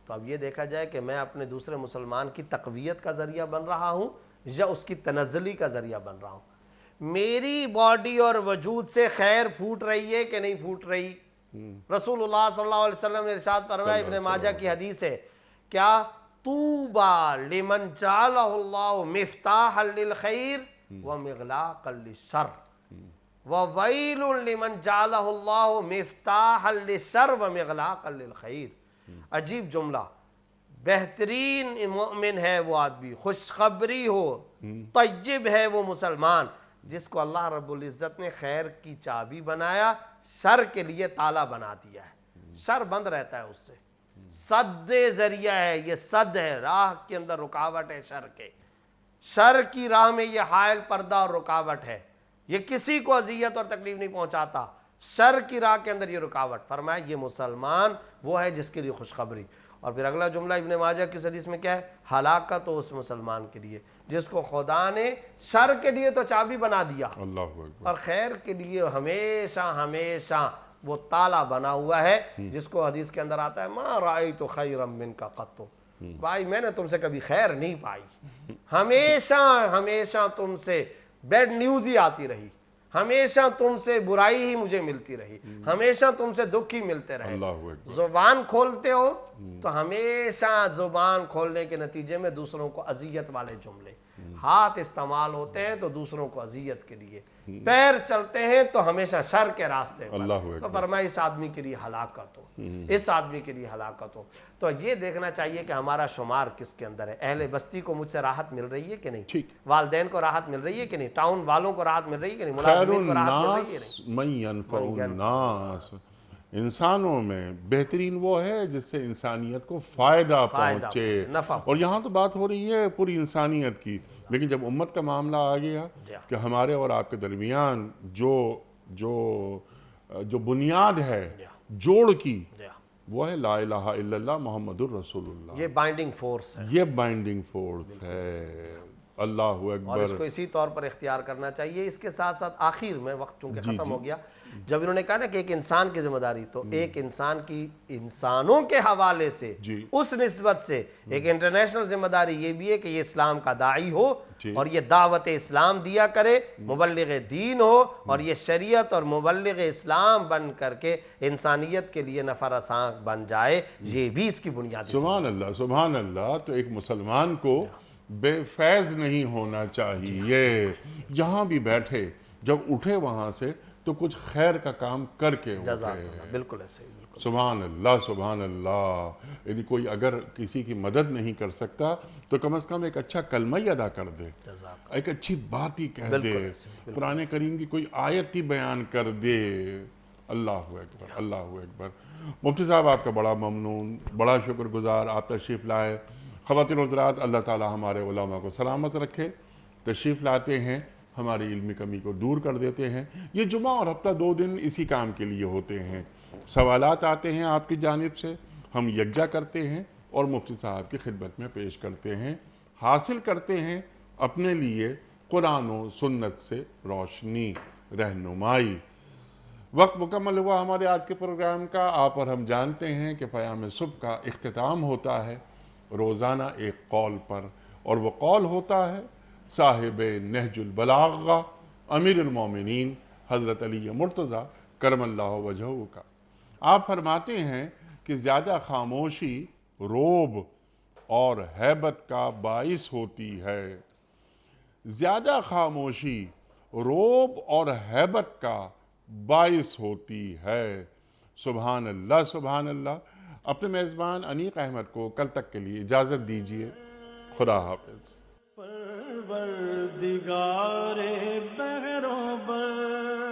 تو اب یہ دیکھا جائے کہ میں اپنے دوسرے مسلمان کی تقویت کا ذریعہ بن رہا ہوں یا اس کی تنزلی کا ذریعہ بن رہا ہوں۔ میری باڈی اور وجود سے خیر پھوٹ رہی ہے کہ نہیں پھوٹ رہی؟ رسول اللہ صلی اللہ علیہ وسلم نے ارشاد فرمایا، ابن ماجہ کی حدیث ہے، کیا طوبى لمن جعلہ اللہ مفتاحا للخیر ومغلاقا للشر وویل لمن جعلہ اللہ مفتاحا للشر ومغلاقا للخیر۔ عجیب جملہ، بہترین مومن ہے وہ آدمی، خوشخبری ہو، طیب ہے وہ مسلمان جس کو اللہ رب العزت نے خیر کی چابی بنایا، شر کے لیے تالا بنا دیا ہے، شر بند رہتا ہے اس سے، صد ذریعہ ہے، یہ صد ہے، راہ کے اندر رکاوٹ ہے شر کے، شر کی راہ میں یہ حائل پردہ اور رکاوٹ ہے، یہ کسی کو اذیت اور تکلیف نہیں پہنچاتا، شر کی راہ کے اندر یہ رکاوٹ۔ فرمایا یہ مسلمان وہ ہے جس کے لیے خوشخبری۔ اور پھر اگلا جملہ ابن ماجہ کی حدیث میں کیا ہے؟ ہلاکت ہو اس مسلمان کے لیے جس کو خدا نے شر کے لیے تو چابی بنا دیا اللہ اکبر، اور خیر کے لیے ہمیشہ ہمیشہ وہ تالا بنا ہوا ہے جس کو حدیث کے اندر آتا ہے ما رأیت خیرا منک قط، بھائی میں نے تم سے کبھی خیر نہیں پائی، ہمیشہ تم سے بیڈ نیوز ہی آتی رہی، ہمیشہ تم سے برائی ہی مجھے ملتی رہی، ہمیشہ تم سے دکھ ہی ملتے رہے۔ اللہ اکبر۔ زبان کھولتے ہو تو ہمیشہ زبان کھولنے کے نتیجے میں دوسروں کو اذیت والے جملے، ہاتھ استعمال ہوتے ہیں تو دوسروں کو اذیت کے لیے، پیر چلتے ہیں تو ہمیشہ شر کے راستے اللہ پر، اکبر۔ تو فرمایا اس آدمی کے لیے ہلاکت ہو، اس آدمی کے لیے ہلاکت ہو۔ تو یہ دیکھنا چاہیے کہ ہمارا شمار کس کے اندر ہے۔ اہل بستی کو مجھ سے راحت مل رہی ہے کہ نہیں، ٹھیک، والدین کو راحت مل رہی ہے کہ نہیں، ٹاؤن والوں کو راحت مل رہی ہے کہ نہیں، خیر ملازمین کو راحت مل رہی ہے کہ الناس نہیں۔ من ینفع الناس، انسانوں میں بہترین وہ ہے جس سے انسانیت کو فائدہ پہنچے، نفع۔ اور یہاں تو بات ہو رہی ہے پوری انسانیت کی، لیکن جب امت کا معاملہ آ گیا کہ ہمارے اور آپ کے درمیان جو بنیاد ہے جوڑ کی، وہ ہے لا الہ الا اللہ محمد الرسول اللہ، یہ بائنڈنگ فورس ہے، یہ بائنڈنگ فورس ہے۔ اللہ اور اکبر۔ اس کو اسی طور پر اختیار کرنا چاہیے۔ اس کے ساتھ ساتھ آخر میں وقت چونکہ ختم ہو گیا، جب انہوں نے کہا نا کہ ایک انسان کی ذمہ داری، تو ایک انسان کی انسانوں کے حوالے سے اس نسبت سے ایک انٹرنیشنل ذمہ داری یہ بھی ہے کہ یہ اسلام کا داعی ہو اور یہ دعوت اسلام دیا کرے، مبلغ دین ہو، اور یہ شریعت اور مبلغ اسلام بن کر کے انسانیت کے لیے نفع رساں بن جائے، یہ بھی اس کی بنیادی سبحان اللہ، سبحان اللہ۔ تو ایک مسلمان کو بے فیض نہیں ہونا چاہیے، جہاں بھی بیٹھے جب اٹھے وہاں سے تو کچھ خیر کا کام کر کے اٹھے۔ بالکل ایسے ہی، بالکل۔ سبحان اللہ، سبحان اللہ۔ یعنی کوئی اگر کسی کی مدد نہیں کر سکتا تو کم از کم ایک اچھا کلمہ ہی ادا کر دے، ایک اچھی بات ہی کہہ دے، قرآن کریم کی کوئی آیت ہی بیان کر دے۔ اللہ اکبر، اللہ اکبر۔ مفتی صاحب آپ کا بڑا ممنون، بڑا شکر گزار، آپ تشریف لائے۔ خواتین و حضرات، اللہ تعالی ہمارے علماء کو سلامت رکھے، تشریف لاتے ہیں، ہماری علمی کمی کو دور کر دیتے ہیں۔ یہ جمعہ اور ہفتہ 2 دن اسی کام کے لیے ہوتے ہیں، سوالات آتے ہیں آپ کی جانب سے، ہم یکجا کرتے ہیں اور مفتی صاحب کی خدمت میں پیش کرتے ہیں، حاصل کرتے ہیں اپنے لیے قرآن و سنت سے روشنی، رہنمائی۔ وقت مکمل ہوا ہمارے آج کے پروگرام کا۔ آپ اور ہم جانتے ہیں کہ پیام صبح کا اختتام ہوتا ہے روزانہ ایک قول پر، اور وہ قول ہوتا ہے صاحب نہج البلاغہ امیر المومنین حضرت علی مرتضیٰ کرم اللہ وجہہ کا۔ آپ فرماتے ہیں کہ زیادہ خاموشی روب اور ہیبت کا باعث ہوتی ہے، زیادہ خاموشی روب اور ہیبت کا باعث ہوتی ہے۔ سبحان اللہ، سبحان اللہ۔ اپنے میزبان انیق احمد کو کل تک کے لیے اجازت دیجیے۔ خدا حافظ۔ پروردگار بہروں بر